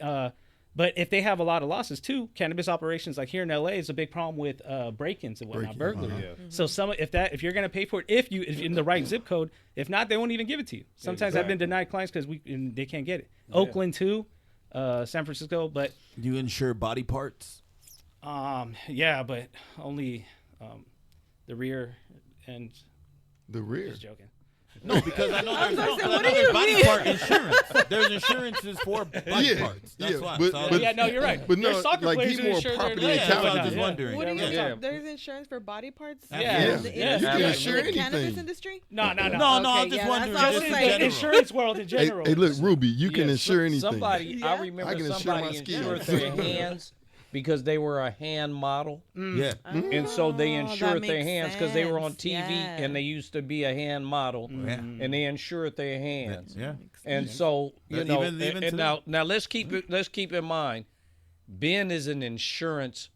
But if they have a lot of losses too, cannabis operations like here in LA is a big problem with break-ins and whatnot, burglary. So if you're going to pay for it, if in the right zip code, if not, they won't even give it to you. Sometimes I've been denied clients because they can't get it. Oakland too, San Francisco. But do you insure body parts? Yeah, but only the rear and. The rear. Just joking. No, because I know there's body part insurance. There's insurances for body parts. That's why. No, you're right. But there's soccer players who insure their legs. I was just wondering. What are you talking? There's insurance for body parts? Yeah. You can insure in the cannabis anything. industry? No. I'm just wondering. Just in the insurance world in general. Hey, look, Ruby, you can insure anything. I remember somebody insured their hands because they were a hand model. Yeah. And so they insured their hands because they were on TV Yeah. and they used to be a hand model. And they insured their hands. Yeah. And so, Even now let's keep in mind, Ben is an insurance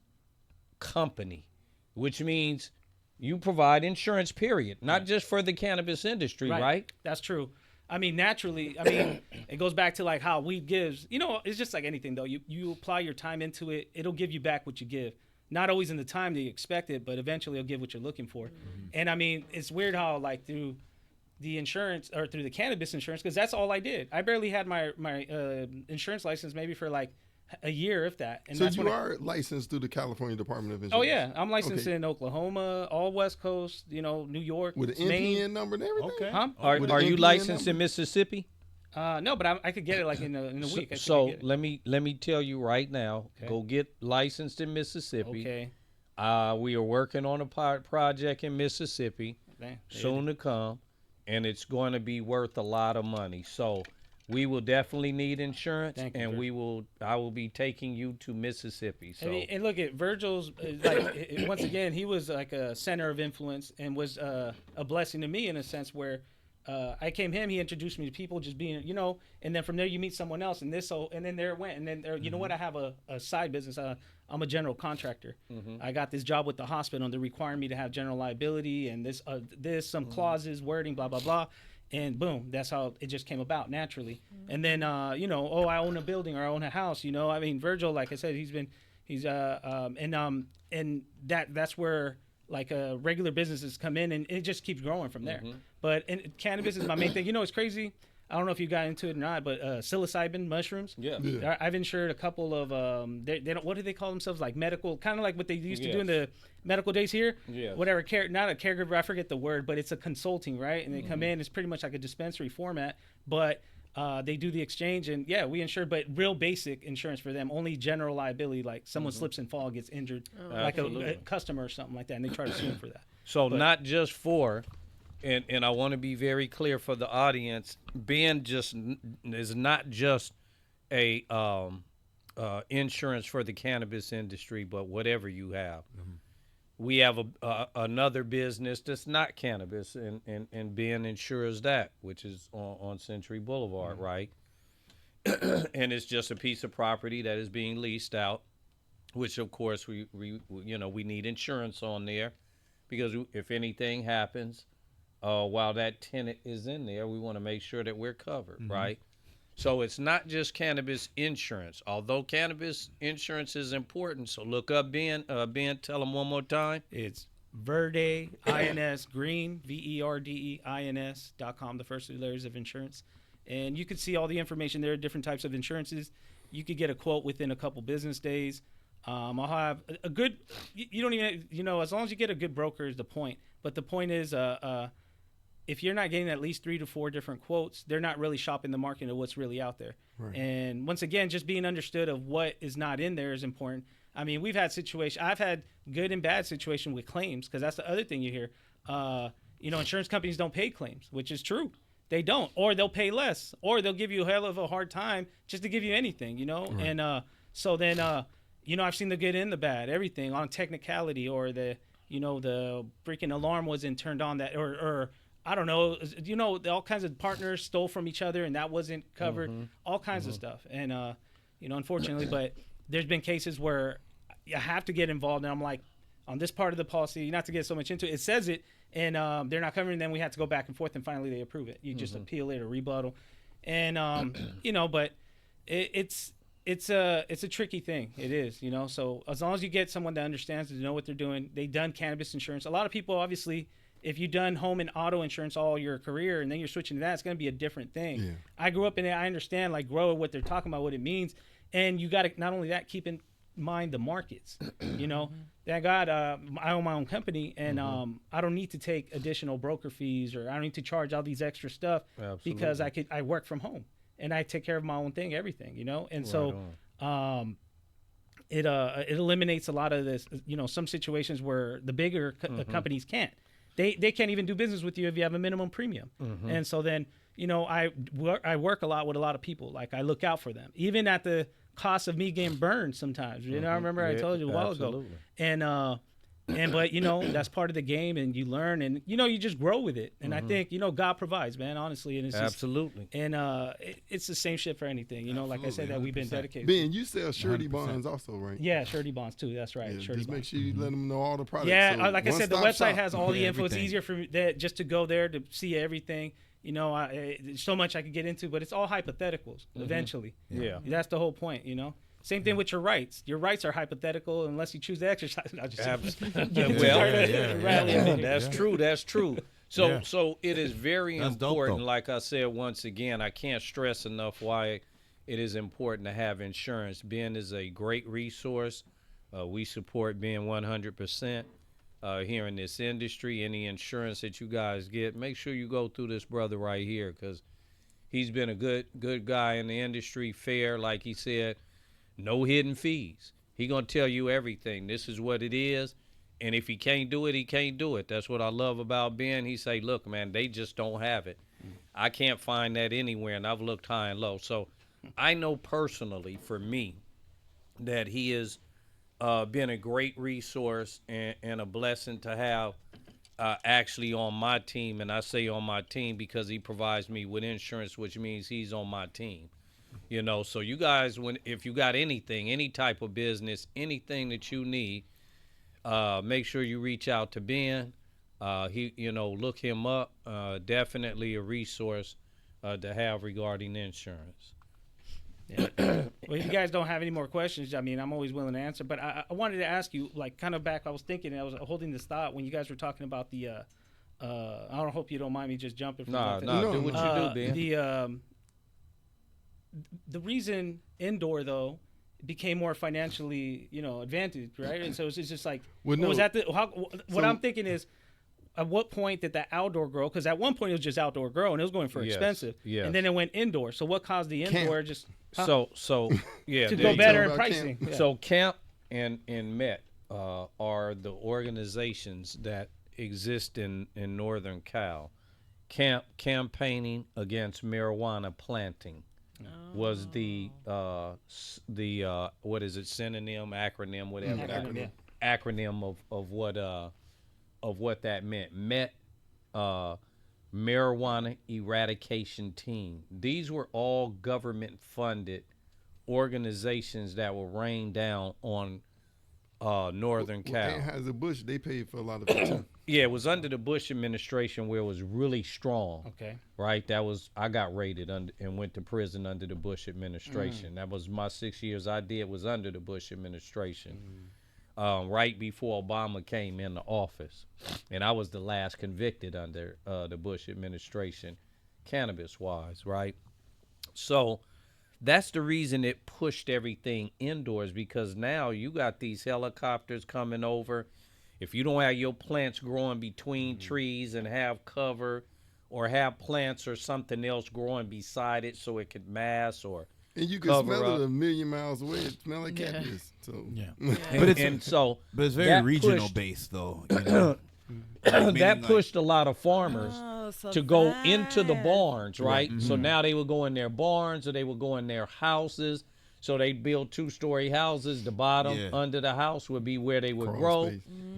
company, which means you provide insurance, period, not just for the cannabis industry, right? That's true. I mean, naturally, it goes back to like how weed gives. It's just like anything, though. You apply your time into it, it'll give you back what you give. Not always in the time that you expect it, but eventually it'll give what you're looking for. And I mean, it's weird how like through the insurance or through the cannabis insurance, because that's all I did. I barely had my insurance license maybe for like a year, if that. And so that's you are licensed through the California Department of Insurance? Oh, yeah. I'm licensed in Oklahoma, all West Coast, New York, with an NPN number and everything? Okay. Huh? Are you licensed in Mississippi? No, but I could get it like in a week. So let me tell you right now, go get licensed in Mississippi. Okay. We are working on a project in Mississippi soon to come, and it's going to be worth a lot of money. So we will definitely need insurance, and I will be taking you to Mississippi. So and look at Virgil's once again, he was like a center of influence and was a blessing to me in a sense where I came him, he introduced me to people just being, and then from there you meet someone else and then there it went. And then you know what, I have a side business. I'm a general contractor. I got this job with the hospital and they're requiring me to have general liability and some clauses, wording, blah, blah, blah. And boom, that's how it just came about naturally. And then, I own a building or I own a house, I mean, Virgil, like I said, that's where like regular businesses come in and it just keeps growing from there. But cannabis is my main thing. It's crazy. I don't know if you got into it or not, but psilocybin mushrooms. Yeah. I've insured a couple of they don't, what do they call themselves, like medical, kind of like what they used to do in the medical days here. Yes. Whatever, not a caregiver, I forget the word, but it's a consulting, right? And they come in, it's pretty much like a dispensary format, but they do the exchange, and we insure, but real basic insurance for them, only general liability, like someone slips and falls, gets injured, like a customer or something like that, and they try to sue them for that. So not just for, and I want to be very clear for the audience, Ben just is not just a insurance for the cannabis industry, but whatever you have. We have another business that's not cannabis, and Ben insures that, which is on Century Boulevard, right? And it's just a piece of property that is being leased out, which of course we need insurance on there, because if anything happens while that tenant is in there, we want to make sure that we're covered, right? So it's not just cannabis insurance, although cannabis insurance is important. So look up Ben. Ben, tell them one more time. It's Verde INS Green VERDEINS.com, the first 3 letters of insurance, and you can see all the information there. Different types of insurances. You could get a quote within a couple business days. I'll have a good. You don't even as long as you get a good broker is the point. But the point is if you're not getting at least 3 to 4 different quotes, they're not really shopping the market of what's really out there. Right. And once again, just being understood of what is not in there is important. I mean, we've had situations. I've had good and bad situations with claims, because that's the other thing you hear. Insurance companies don't pay claims, which is true. They don't, or they'll pay less, or they'll give you a hell of a hard time just to give you anything, Right. And so then, I've seen the good and the bad, everything on technicality, or the freaking alarm wasn't turned on, that, or I don't know, all kinds of partners stole from each other and that wasn't covered, all kinds of stuff. And, unfortunately, but there's been cases where you have to get involved. And I'm like, on this part of the policy, not to get so much into it, it says it, and they're not covering, then we have to go back and forth, and finally they approve it. You just appeal it or rebuttal. And, but it's a tricky thing. It is, so as long as you get someone that understands, to know what they're doing, they've done cannabis insurance. A lot of people, obviously, if you've done home and auto insurance all your career and then you're switching to that, it's going to be a different thing. Yeah. I grew up in it. I understand, grow what they're talking about, what it means. And you got to, not only that, keep in mind the markets. Thank God I own my own company, and I don't need to take additional broker fees, or I don't need to charge all these extra stuff. Absolutely. Because I work from home and I take care of my own thing, everything, and so it eliminates a lot of this, some situations where the bigger companies can't. They can't even do business with you if you have a minimum premium. And so then, I work a lot with a lot of people. Like, I look out for them, even at the cost of me getting burned sometimes. I remember I told you a while ago. And but that's part of the game, and you learn, and you just grow with it. And I think God provides, man, honestly. And it's absolutely. It's the same shit for anything. Like I said, that we've been dedicated. Ben, you sell surety bonds also, right? Yeah, surety bonds too. That's right. Yeah, surety just bonds. make sure you let them know all the products. Yeah, so like I said, the website has all the info. Everything. It's easier for me just to go there to see everything. There's so much I could get into, but it's all hypotheticals eventually. Yeah. That's the whole point, Same thing with your rights. Your rights are hypothetical unless you choose to exercise. That's true. That's true. So it is very important. Like I said, once again, I can't stress enough why it is important to have insurance. Ben is a great resource. We support Ben 100% here in this industry. Any insurance that you guys get, make sure you go through this brother right here, because he's been a good guy in the industry, fair, like he said. No hidden fees. He gonna tell you everything. This is what it is, and if he can't do it, he can't do it. That's what I love about Ben. He say, look, man, they just don't have it. I can't find that anywhere, and I've looked high and low. So I know personally, for me, that he has been a great resource and a blessing to have actually on my team. And I say on my team because he provides me with insurance, which means he's on my team. So you guys, if you got anything, any type of business, anything that you need, make sure you reach out to Ben. Look him up. Definitely a resource to have regarding insurance. Yeah. Well, if you guys don't have any more questions, I mean, I'm always willing to answer. But I wanted to ask you, kind of back, I was thinking, I was holding this thought when you guys were talking about the I don't hope you don't mind me just jumping from Nah, something. nah, do what you do, Ben. The reason indoor though became more financially, advantaged, right? And so it's just like, was that what I'm thinking is, at what point did that outdoor grow? Because at one point it was just outdoor grow and it was going for expensive, and then it went indoor. So what caused the indoor So yeah, to there go you better go. in pricing? Yeah. So Camp and Met are the organizations that exist in Northern Cal. Camp campaigning against marijuana planting was the what is it, synonym, acronym, whatever acronym of what that meant. Met marijuana eradication team. These were all government funded organizations that were rained down on Northern Cal. Anheuser-Busch, they paid for a lot of it too. Yeah, it was under the Bush administration where it was really strong. Okay. Right? I got raided and went to prison under the Bush administration. That was my 6 years I did was under the Bush administration. Right before Obama came into office. And I was the last convicted under the Bush administration, cannabis-wise, right? So that's the reason it pushed everything indoors, because now you got these helicopters coming over. If you don't have your plants growing between trees and have cover, or have plants or something else growing beside it so it could mask or and you can smell it a million miles away. It smells like cannabis. So but it's very regional based though. You know? That pushed a lot of farmers to go into the barns, right? So now they would go in their barns or they would go in their houses. So they'd build 2-story houses. The bottom under the house would be where they would grow.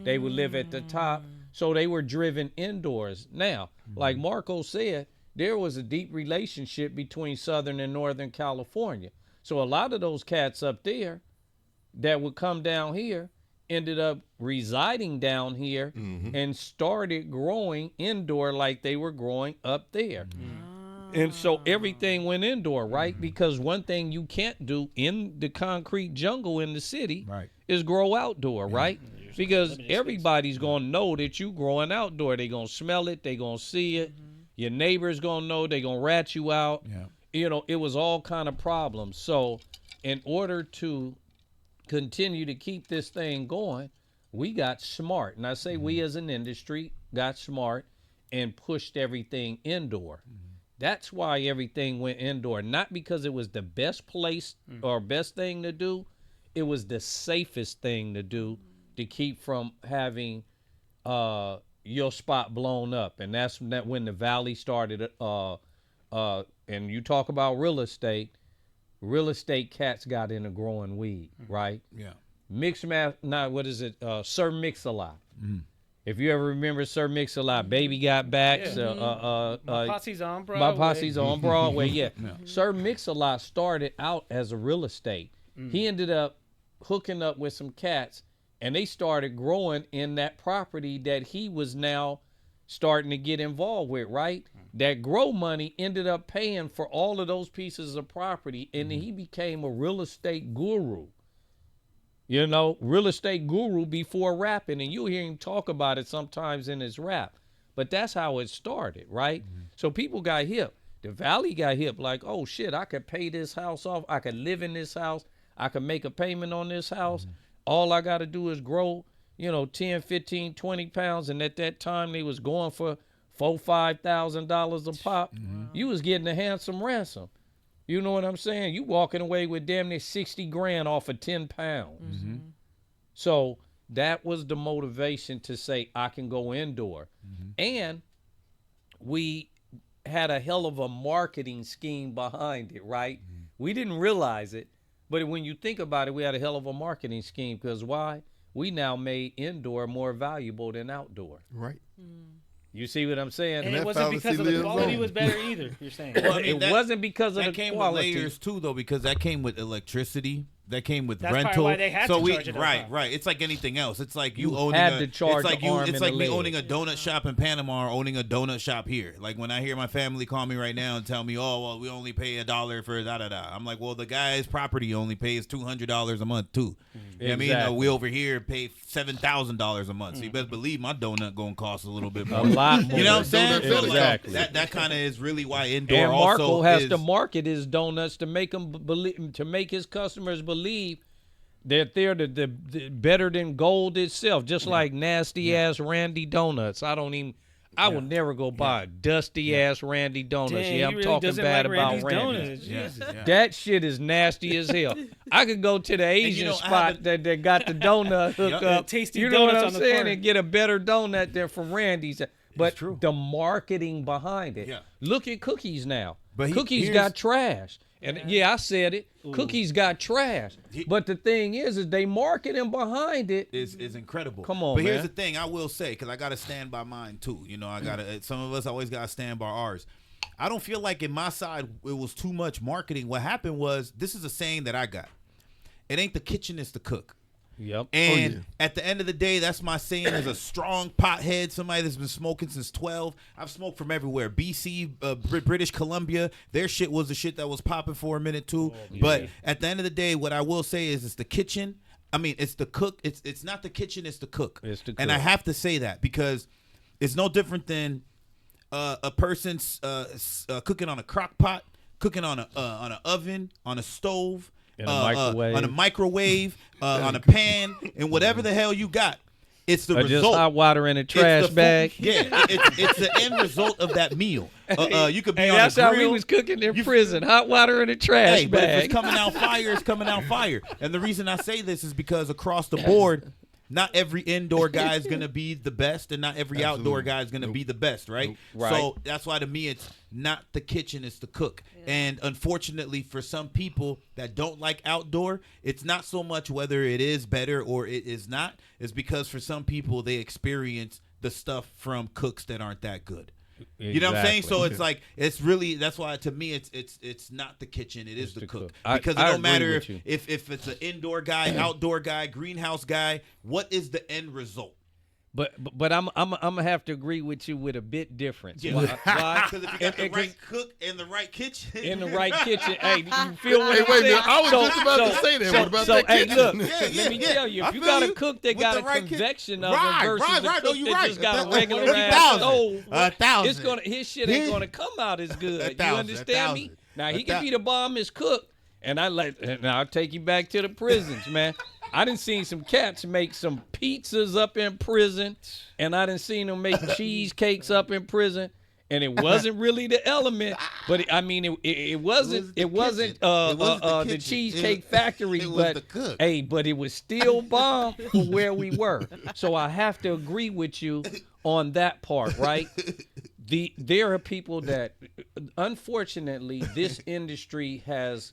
They would live at the top. So they were driven indoors. Now, like Marco said, there was a deep relationship between Southern and Northern California. So a lot of those cats up there that would come down here ended up residing down here and started growing indoor like they were growing up there. And so everything went indoor, right? Because one thing you can't do in the concrete jungle in the city is grow outdoor, right? Because everybody's going to know that you growing outdoor. They're going to smell it. They're going to see it. Your neighbor's going to know. They're going to rat you out. You know, it was all kind of problems. So in order to continue to keep this thing going, we got smart. And I say we as an industry got smart and pushed everything indoor. That's why everything went indoor, not because it was the best place or best thing to do. It was the safest thing to do to keep from having your spot blown up. And that's when the valley started. And you talk about real estate cats got into growing weed, right? Yeah. Mixed math, what is it? Sir Mix-a-Lot. If you ever remember Sir Mix-a-Lot, Baby Got Back. My Posse's on Broadway. My Posse's on Broadway, Sir Mix-a-Lot started out as a real estate. He ended up hooking up with some cats, and they started growing in that property that he was now starting to get involved with, right? That grow money ended up paying for all of those pieces of property, and he became a real estate guru. You know, real estate guru before rapping, and you hear him talk about it sometimes in his rap. But that's how it started, right? So people got hip. The Valley got hip, like, oh shit, I could pay this house off. I could live in this house. I could make a payment on this house. All I got to do is grow, 10, 15, 20 pounds. And at that time, they was going for $4,000, $5,000 a pop. You was getting a handsome ransom. You know what I'm saying? You walking away with damn near 60 grand off of 10 pounds. So that was the motivation to say, I can go indoor. And we had a hell of a marketing scheme behind it, right? We didn't realize it, but when you think about it, we had a hell of a marketing scheme, because why? We now made indoor more valuable than outdoor. Right. You see what I'm saying? And it wasn't because of the quality was better either, you're saying. Well, it wasn't because of the came quality. with layers too, though, because that came with electricity That's rental. probably why they had so to we charge it up, right, huh? right. It's like anything else. It's like you You owning had a, to charge it's like the you arm it's and like the me leg. owning a donut shop in Panama or owning a donut shop here. Like when I hear my family call me right now and tell me, "Oh, well, we only pay $1 for da da da." I'm like, "Well, the guy's property only pays $200 a month too." You know what I mean? Exactly. We over here pay $7,000 a month. So you best believe my donut gonna cost a little bit more. A lot more. You know what I'm saying? So, like, Exactly. that kind of is really why indoor And Marco also has is, to market his donuts to make them believe, to make his customers believe that they're the better than gold itself. Just like nasty ass Randy donuts. I will never go buy dusty ass Randy donuts. Dang, yeah, he I'm really talking doesn't bad like about Randy's Randy's. donuts. Jesus. That shit is nasty as hell. I could go to the Asian I spot haven't- that got the donut hook up. Tasty you know what donuts I'm on the saying? corner. And get a better donut than from Randy's. But true. the marketing behind it. Yeah. Look at Cookies now. But Cookies here's- got trash. And I said it. Cookies got trash. But the thing is they marketing behind it. is incredible. Come on, but here's man. the thing I will say, because I got to stand by mine too. You know, I got to. Some of us always got to stand by ours. I don't feel like in my side it was too much marketing. What happened was, this is a saying that I got. It ain't the kitchen, it's the cook. Yep. And at the end of the day, that's my saying as a strong pothead, somebody that's been smoking since 12. I've smoked from everywhere. BC, British Columbia, their shit was the shit that was popping for a minute too. But at the end of the day, what I will say is it's the kitchen. I mean, it's the cook. It's not the kitchen, it's the cook. It's the And I cook. have to say that because it's no different than a person's cooking on a crock pot, cooking on an oven, on a stove, In a microwave. on a microwave, on a pan, and whatever the hell you got. It's the Or just result. hot water in a It's trash the food- bag. Yeah, it's the end result of that meal. You could be Hey, on that's a how grill. we was cooking in prison. Hot water in a trash Hey, but if bag. it's coming out fire, it's coming out fire. And the reason I say this is because across the board, not every indoor guy is going to be the best, and not every outdoor guy is going to be the best, right? Right. So that's why to me it's not the kitchen, it's the cook. And unfortunately for some people that don't like outdoor, it's not so much whether it is better or it is not. It's because for some people they experience the stuff from cooks that aren't that good. You know what I'm saying? Exactly. So it's like it's really that's why to me it's not the kitchen, it is the the cook. cook. Because I it don't agree matter with you. if it's an indoor guy, outdoor guy, greenhouse guy. What is the end result? But I'm gonna have to agree with you with a bit difference. Yeah. Why? Because if you got the And- right cook in the right kitchen, in the right kitchen. Hey, you feel what Hey, I'm wait a saying? minute. I was just about to say that. What about so that hey, kitchen? look, Yeah, let me tell you, I if you feel got you. a cook that With got the a right convection kit- oven Right, versus right, a right. cook No, you that right. just got a That- regular every ass thousand. stove, 1,000. it's gonna his shit ain't gonna come out as good. You 1,000, understand me? 1,000. Now he can be the bombest cook, and now I'll take you back to the prisons, man. I done seen some cats make some pizzas up in prison, and I done seen them make cheesecakes up in prison, and it wasn't really the element, but it wasn't the kitchen. It was the the kitchen. Cheesecake Factory, it was but the cook. hey, but it was still bomb for where we were. So I have to agree with you on that part, right? There are people that, unfortunately, this industry has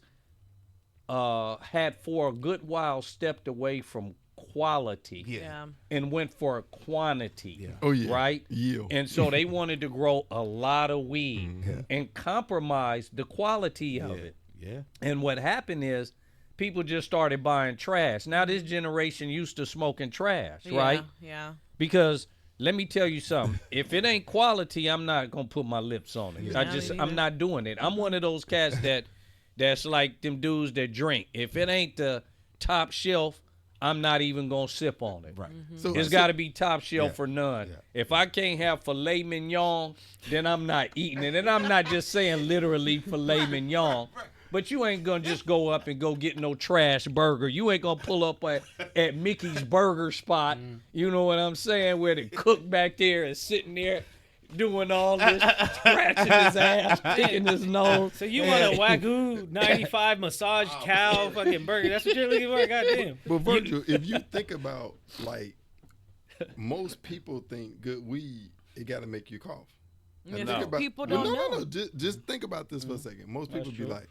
had for a good while stepped away from quality Yeah. and went for quantity. Oh, yeah. Right? Yield. And so they wanted to grow a lot of weed and compromise the quality of it. Yeah. And what happened is people just started buying trash. Now this generation used to smoking trash, right? Yeah. Because let me tell you something. If it ain't quality, I'm not gonna put my lips on it. Yeah, me I'm neither. not doing it. I'm one of those cats that's like them dudes that drink. If it ain't the top shelf, I'm not even gonna sip on it. Right. So, It's got to be top shelf for none. Yeah. If I can't have filet mignon, then I'm not eating it. And I'm not just saying literally filet mignon. But you ain't gonna just go up and go get no trash burger. You ain't gonna pull up at Mickey's Burger Spot. You know what I'm saying? Where the cook back there is sitting there doing all this, scratching his ass, picking his nose. So you want a Wagyu 95 massage cow fucking burger? That's what you're looking for? Goddamn. But Virgil, if you think about like most people think good weed, it got to make you cough. Yeah, Think about- people don't know. No. Just think about this for a second. Most people be like,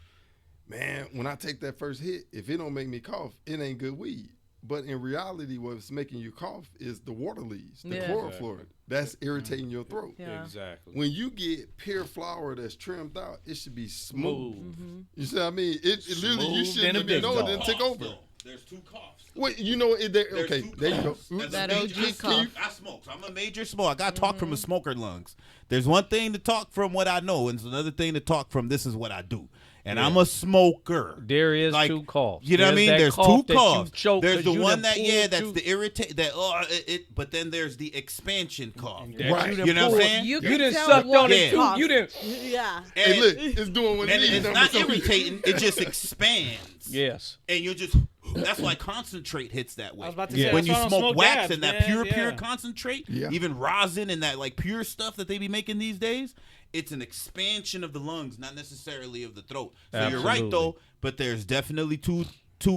man, when I take that first hit, if it don't make me cough, it ain't good weed. But in reality, what's making you cough is the water leaves, the Yeah. chlorofluoride. That's irritating your throat. Yeah. Exactly. When you get pure flower that's trimmed out, it should be smooth. Mm-hmm. You see what I mean? It literally, you Smooth shouldn't than a even know it big didn't take over. There's 2 coughs. Wait, you know, okay, two there you go. coughs. As a That major- OG cough. I smoke, so I'm a major smoker. I got to talk from a smoker lungs. There's one thing to talk from what I know, and it's another thing to talk from this is what I do. And I'm a smoker. There is Like, 2 coughs. You know what I mean? that There's 2 cough that you coughs. choke There's 'cause the you one done that pulled that's too- the irritate that but then there's the expansion cough. that Right. done You know what I'm pulled- saying? You You can done tell sucked what on it too. cough. You done. Yeah. Hey, And- look, it's doing what and it needs. it's not irritating. It just expands. Yes. And you just that's why concentrate hits that way. I was about to Yeah. say, When that's you why I don't smoke smoke wax dabs, and that man. pure Yeah. concentrate, Yeah. even rosin and that like pure stuff that they be making these days, it's an expansion of the lungs, not necessarily of the throat. So you're right Absolutely. though, but there's definitely two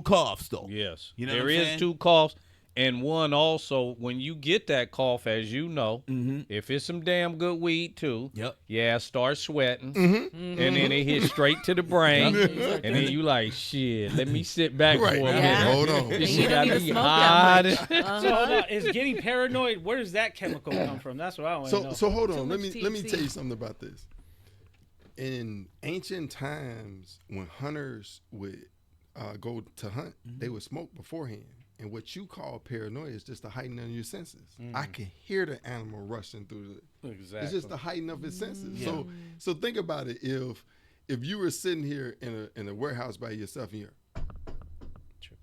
coughs though. Yes. You know there what I'm is saying? 2 coughs. And one also, when you get that cough, as you know, if it's some damn good weed too, Yep. yeah, start sweating, and then it hits straight to the brain, and then you like, shit, let me sit back Right. for a Yeah. minute. Hold on. This You shit don't got need to me smoke hot. that much. So hold on, is getting paranoid? Where does that chemical come from? That's what I want to know. So hold Too on. Let much me THC. tell you something about this. In ancient times, when hunters would go to hunt, they would smoke beforehand. And what you call paranoia is just the heightening of your senses. I can hear the animal rushing through Exactly. It's just the heightening of its senses. Yeah. So think about it. If you were sitting here in a warehouse by yourself and you're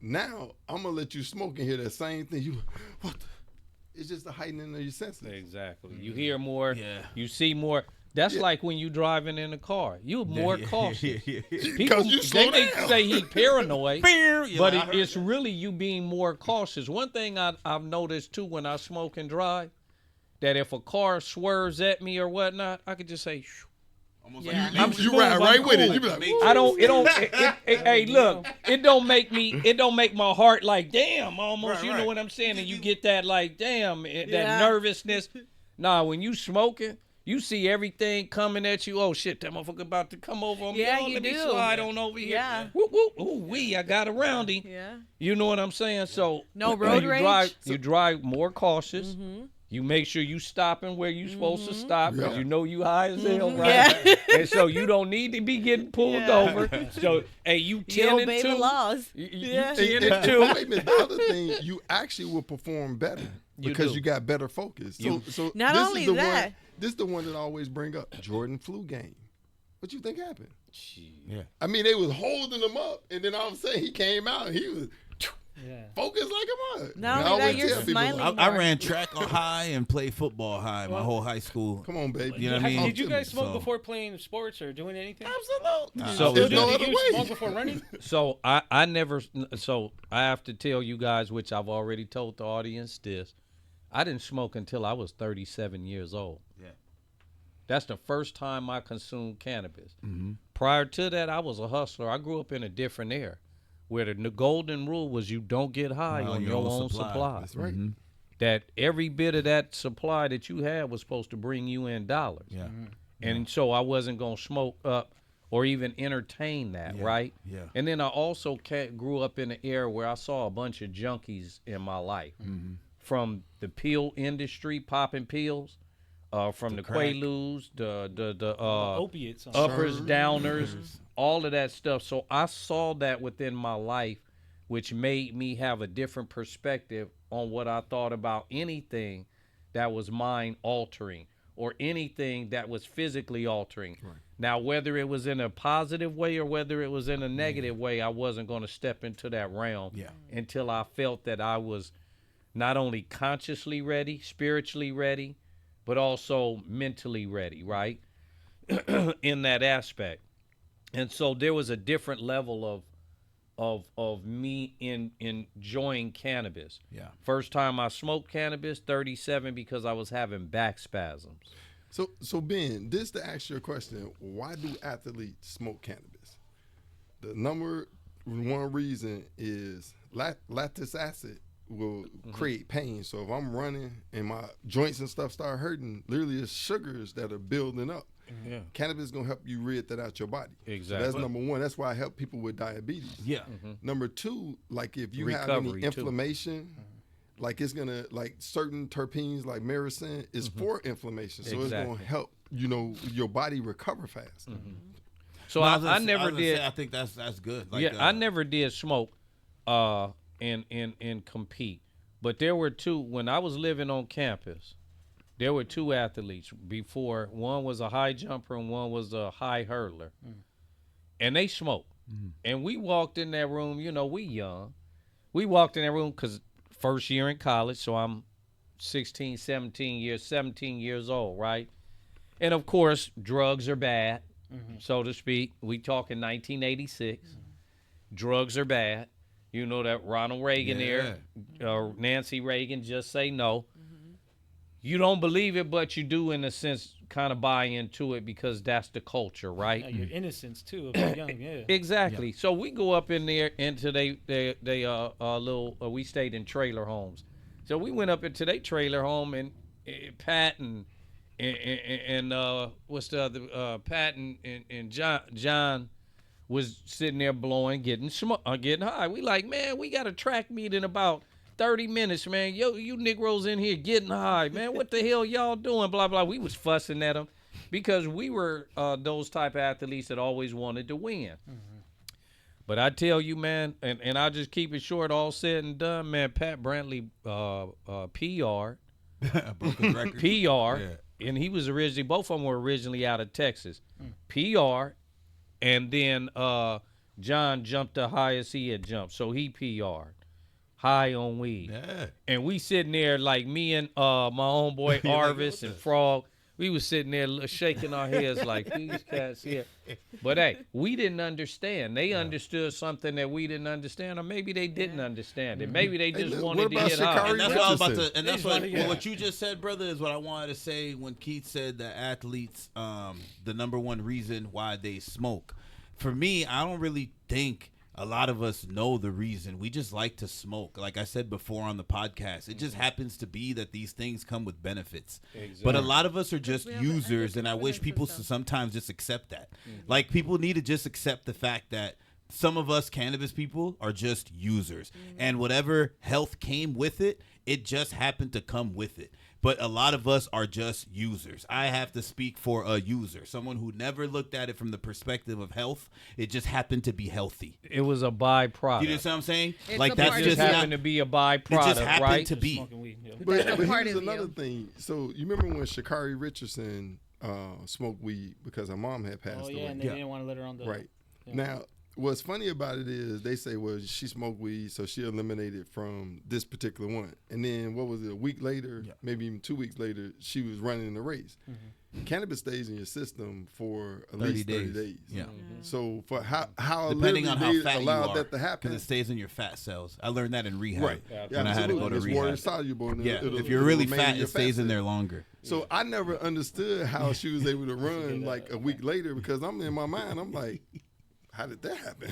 now I'm gonna let you smoke and hear that same thing. You what? It's just the heightening of your senses. Exactly. You hear more. Yeah. You see more. That's like when you driving in a car. You're more cautious. People, you slow they may down. say he paranoid, Yeah, but I heard it's that. really you being more cautious. One thing I've noticed too when I smoke and drive, that if a car swerves at me or whatnot, I could just say, "Shoo." Almost Yeah. like I'm You smooth, ride I'm right with it. cool. You be like, Woo. I don't. It don't. Hey, look. It don't make my heart like damn. Almost. Right, You know right. what I'm saying? And you get that like damn. Yeah. That nervousness. Nah, when you smoking, you see everything coming at you. Oh shit, that motherfucker about to come over on me. Yeah, Oh, you let me do. slide on over here. Yeah. Whoop whoop. Ooh wee. I got around him. Yeah. You know what I'm saying? So No road you rage? Drive, you drive more cautious. You make sure you stopping where you supposed to stop because Yeah. you know you high as hell, right? Yeah. And so you don't need to be getting pulled Yeah. over. So hey, you 10 You and obey 2. the laws. You Yeah. 10 and and 2. wait a minute, the other thing, you actually will perform better because do. you got better focus. So Not this only is the that- one. This is the one that I always bring up. Jordan flu game. What you think happened? Yeah. I mean, they was holding him up, and then all of a sudden he came out and he was Yeah. focused like a mud. Not And I only that, always you're tell people, smiling. I ran track high and played football high my whole high school. Come on, baby. You know what I mean? Did you guys smoke So- before playing sports or doing anything? Absolutely. So- There's no Did other you way. smoke before running? So I never. So I have to tell you guys, which I've already told the audience this. I didn't smoke until I was 37 years old. Yeah. That's the first time I consumed cannabis. Prior to that, I was a hustler. I grew up in a different era where the golden rule was you don't get high on your own supply. That's right. That every bit of that supply that you had was supposed to bring you in dollars. Yeah. And so I wasn't going to smoke up or even entertain that, Yeah, right? yeah. And then I also grew up in an era where I saw a bunch of junkies in my life. From the pill industry, popping pills, from the crack. Quaaludes, the Opiates. uppers, downers, all of that stuff. So I saw that within my life, which made me have a different perspective on what I thought about anything that was mind altering or anything that was physically altering. Now, whether it was in a positive way or whether it was in a negative way, I wasn't going to step into that realm until I felt that I was not only consciously ready, spiritually ready, but also mentally ready, right? In that aspect. And so there was a different level of me enjoying cannabis. Yeah. First time I smoked cannabis, 37, because I was having back spasms. So Ben, this to ask you a question: why do athletes smoke cannabis? The number one reason is lactic acid will create pain. So if I'm running and my joints and stuff start hurting, literally it's sugars that are building up. Yeah. Cannabis is gonna help you rid that out your body. Exactly. So that's number one. That's why I help people with diabetes. Yeah. Number two, like if you have Recovery, any too. inflammation, like it's gonna like certain terpenes like myrcene is for inflammation, so it's Exactly. gonna help your body recover fast. So No, I never was gonna did. say, I think that's good. Like, Yeah, I never did smoke and compete. But there were two when I was living on campus. There were two athletes before. One was a high jumper and one was a high hurdler. And they smoked. And we walked in that room, we young. We walked in that room because first year in college, so I'm 17 years old, right? And of course, drugs are bad, so to speak. We talking 1986. Drugs are bad. You know that Ronald Reagan Nancy Reagan just say no. You don't believe it, but you do in a sense kind of buy into it because that's the culture, right? Your innocence too, if you're young, yeah. Exactly. So we go up in there into they little. We stayed in trailer homes, so we went up into their trailer home and Pat and what's the other Pat and John was sitting there blowing, getting high. We like, man, we got a track meet in about 30 minutes, man. Yo, you Negroes in here getting high, man. What the hell y'all doing? Blah, blah. We was fussing at them because we were those type of athletes that always wanted to win. But I tell you, man, and I'll just keep it short, all said and done, man, Pat Brantley PR, broken record. PR, and he was originally, both of them were originally out of Texas. PR, and then John jumped the highest he had jumped, so he PR'd. High on weed. Yeah. And we sitting there like me and my homeboy Arvis and Frog, we was sitting there shaking our heads like these cats here. But hey, we didn't understand. They understood something that we didn't understand, or maybe they didn't understand it. Maybe they just wanted to about get high. Sha'Carri And that's what I was about to. And They that's just what wanna get what you just said, brother, is what I wanted to say when Keith said that athletes, the number one reason why they smoke. For me, I don't really think a lot of us know the reason. We just like to smoke. Like I said before on the podcast, it just happens to be that these things come with benefits. Exactly. But a lot of us are just we have an users, and I endocrine wish people system. sometimes just accept that. Like people need to just accept the fact that some of us cannabis people are just users, and whatever health came with it, it just happened to come with it. But a lot of us are just users. I have to speak for a user, someone who never looked at it from the perspective of health. It just happened to be healthy. It was a byproduct. You know what I'm saying? It's Like a that's part It of just just it. happened not. to be a It byproduct, just happened right? to be. Smoking weed. Yeah. But That's a part here's of you. another thing. So you remember when Sha'Carri Richardson smoked weed because her mom had passed Oh away? yeah, and they didn't want to let her on the Right. Yeah. Now, what's funny about it is they say, well, she smoked weed, so she eliminated from this particular one. And then, what was it, a week later, maybe even 2 weeks later, she was running the race. Cannabis stays in your system for at 30 least 30 days. Yeah. So for how Depending on how they fat you allowed are, that to because happen. it stays in your fat cells. I learned that in rehab. Right. When I had to go to It's water rehab. soluble. And Yeah. it'll- If you're it'll really remain fat, your it stays in cells. there longer. So I never understood how she was able to run like a week later because I'm in my mind, I'm like, how did that happen?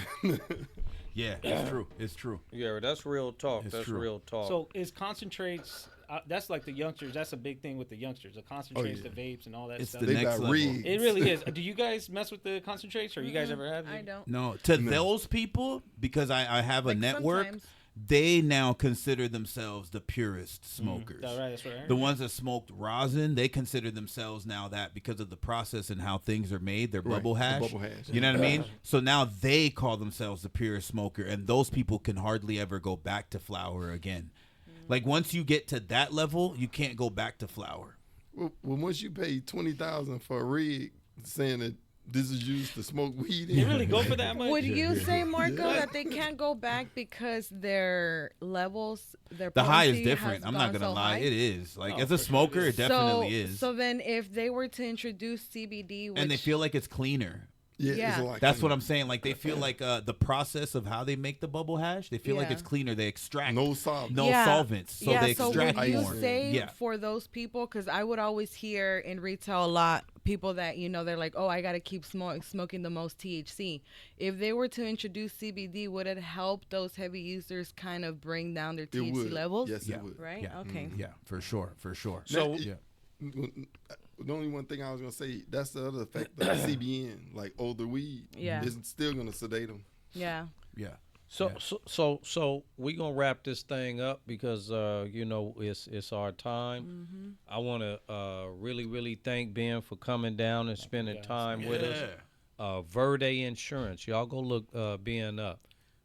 Yeah, it's true. It's true. Yeah, that's real talk. It's That's true. real talk. So is concentrates? That's like the youngsters. That's a big thing with the youngsters. The concentrates, yeah. the vapes, and all that It's stuff. the They next got level. rigged. It really is. Do you guys mess with the concentrates, or you guys ever have? I don't. No, to those people, because I have a Like, network, sometimes. they now consider themselves the purest smokers. That's right. That's what I heard. The ones that smoked rosin, they consider themselves now that because of the process and how things are made, they're Right, bubble the hash. bubble hash, You know what I mean? So now they call themselves the purest smoker, and those people can hardly ever go back to flower again. Like once you get to that level, you can't go back to flower. Well, once you pay $20,000 for a rig saying that this is used to smoke weed in, You really go for that much? Would you say, Marco, that they can't go back because their levels, their The high is potency different. has I'm not gone gonna so lie, high? it is. Like Oh, as a for sure smoker, it it is. definitely is. So then, if they were to introduce CBD, which, And they feel like it's cleaner. it's Yeah. a lot That's what cleaner. I'm saying. Like they feel like the process of how they make the bubble hash, they feel like Yeah. it's cleaner. They extract No solvent. no Yeah. solvents, so they so extract would you more. say Yeah. for those people, because I would always hear in retail a lot people that they're like, oh, I gotta keep smoking the most THC. If they were to introduce CBD, would it help those heavy users kind of bring down their It THC would. levels? Yes, Yeah. it would. Right. Yeah. Okay. Yeah, for sure, for sure. So yeah. the only one thing I was gonna say, that's the other effect of CBN, like older weed. Yeah. Is still gonna sedate them. Yeah. Yeah. So we gonna wrap this thing up because it's our time. I want to really thank Ben for coming down and spending time with us. Verde Insurance, y'all go look Ben up.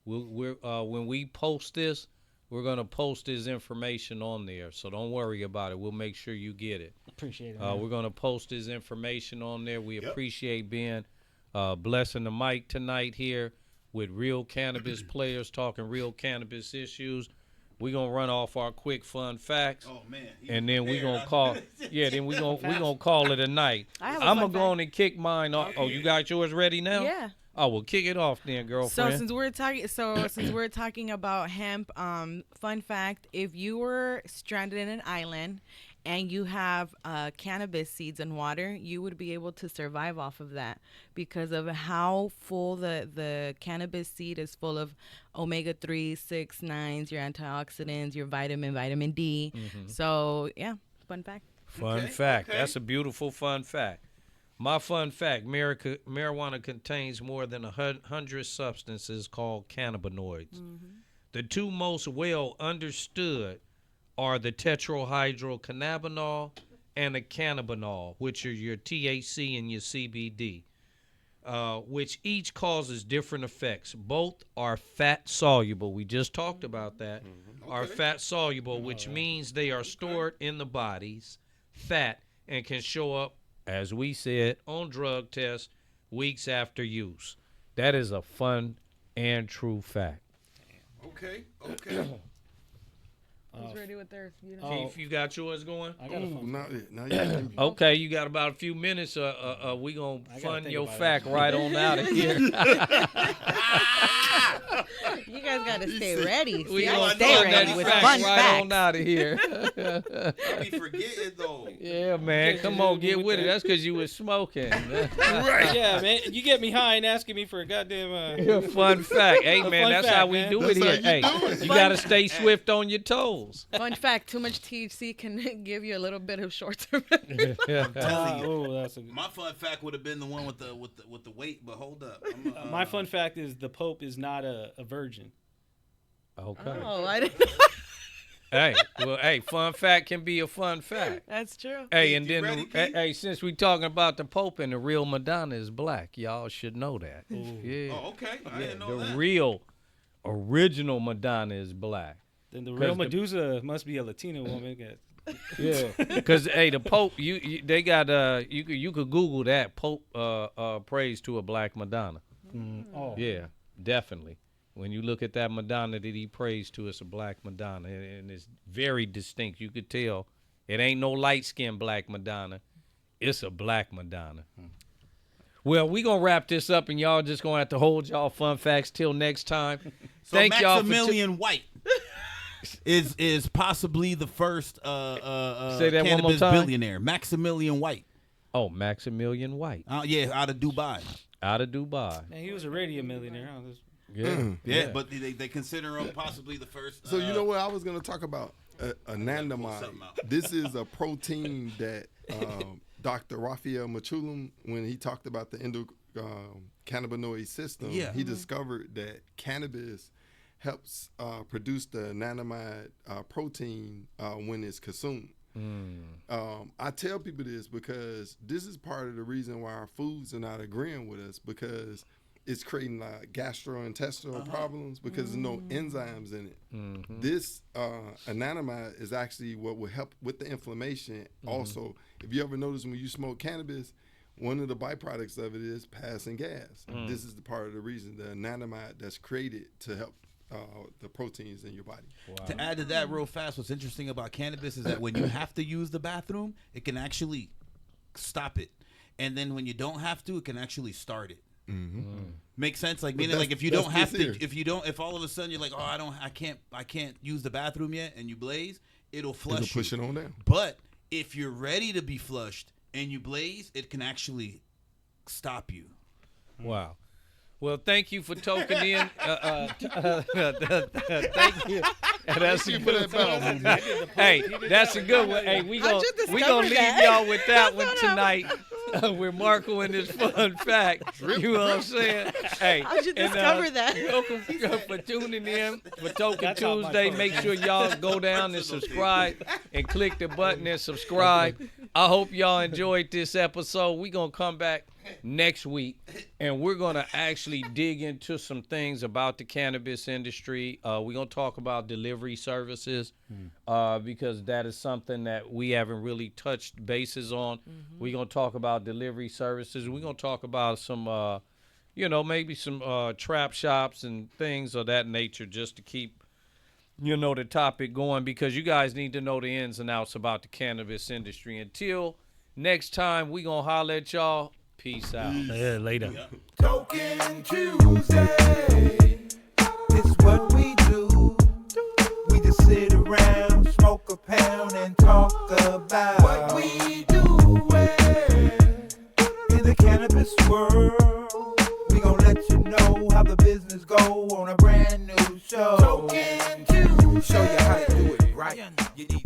We're when we post this, we're gonna post his information on there, so don't worry about it. We'll make sure you get it. Appreciate it. We're gonna post his information on there. We appreciate Ben blessing the mic tonight here with real cannabis players talking real cannabis issues. We're gonna run off our quick fun facts. Oh man. And then we're gonna call we gonna call it a night. I'm gonna go on and kick mine off. Oh, you got yours ready now? Yeah. Oh, well, kick it off then, girlfriend. So since we're talking about hemp, fun fact: if you were stranded in an island and you have cannabis seeds and water, you would be able to survive off of that because of how full the cannabis seed is full of omega-3, 6, 9s, your antioxidants, your vitamin D. So yeah, fun fact. Fun fact. That's a beautiful fun fact. My fun fact, marijuana contains more than 100 substances called cannabinoids. The two most well understood are the tetrahydrocannabinol and the cannabinol, which are your THC and your CBD, which each causes different effects. Both are fat soluble. We just talked about that. Are fat soluble, which means they are stored in the body's fat and can show up, as we said, on drug tests weeks after use. That is a fun and true fact. Okay. Who's ready with theirs? Keith, you got yours going? I got a fun Now you Okay, you got about a few minutes. We gonna gotta fund think your about fact it. right on out of here. You guys gotta stay ready. We See, gonna I stay fund ready that with fact fun right facts. on out of here. I be forgetting though. Yeah, man, come on, get with it. That's because you was smoking. Yeah, man. You get me high and asking me for a goddamn. Fun fact. Hey, man, fun that's fact, how we man. do it That's here. how you Hey, do it. you gotta stay swift on your toes. Fun fact: too much THC can give you a little bit of short-term. Telling you. Oh, that's a good. My fun fact would have been the one with the weight, but hold up. My fun fact is the Pope is not a virgin. Okay. Oh, I didn't. Hey, fun fact can be a fun fact. That's true. Hey, and You then, ready, Keith? hey, since we talking about the Pope and the real Madonna is black, y'all should know that. Yeah. Oh, okay. I didn't know The that. real, original Madonna is black. Then the 'Cause real the- Medusa must be a Latina woman. Yeah. Because hey, the Pope, they got you could Google that Pope praise to a black Madonna. Oh, Yeah, definitely. When you look at that Madonna that he prays to, it's a black Madonna, and it's very distinct. You could tell it ain't no light-skinned black Madonna. It's a black Madonna. Well, we going to wrap this up, and y'all just going to have to hold y'all fun facts till next time. So Thank y'all for Maximilian White is possibly the first Say that one cannabis more time. billionaire. Maximilian White. Oh, Maximilian White Yeah, out of Dubai. out of Dubai. man, he was already a millionaire. Huh? Yeah. Yeah, but they consider him possibly the first. So you know what I was going to talk about? Anandamide. something out. This is a protein that Dr. Raphael Mechoulam, when he talked about the endocannabinoid system, Yeah. he discovered that cannabis helps produce the anandamide protein when it's consumed. I tell people this because this is part of the reason why our foods are not agreeing with us, because it's creating like gastrointestinal problems because there's no enzymes in it. This anandamide is actually what will help with the inflammation. Also, if you ever notice when you smoke cannabis, one of the byproducts of it is passing gas. This is the part of the reason, the anandamide that's created to help the proteins in your body. To add to that real fast, what's interesting about cannabis is that when you have to use the bathroom, it can actually stop it. And then when you don't have to, it can actually start it. Makes sense? Like meaning, like if you that's don't have this to, here. if all of a sudden you're like, oh, I can't use the bathroom yet, and you blaze, it'll flush It'll push you. it on down. But if you're ready to be flushed and you blaze, it can actually stop you. Wow. Well, thank you for toking in. Thank you. That's a You put good that bell one. movement. Hey, that's a good one. Hey, we How'd gonna you leave discover that? y'all with that one tonight. With Marco and his fun fact. You know what I'm saying? Hey, How'd you and, discover that? Welcome for tuning in for Token That's how my Tuesday. phone Make is. sure y'all go down and subscribe and click the button and subscribe. I hope y'all enjoyed this episode. We're going to come back next week and we're going to actually dig into some things about the cannabis industry. We're going to talk about delivery services because that is something that we haven't really touched bases on. We're going to talk about delivery services. We're going to talk about some, maybe some trap shops and things of that nature just to keep the topic going, because you guys need to know the ins and outs about the cannabis industry. Until next time, we gonna holler at y'all. Peace out. Yeah, later. Token Tuesday, it's what we do. We just sit around, smoke a pound, and talk about what we do in the cannabis world. We gon' let you know how the business go on a brand new show. Token Tuesday, show you how to do it right. You need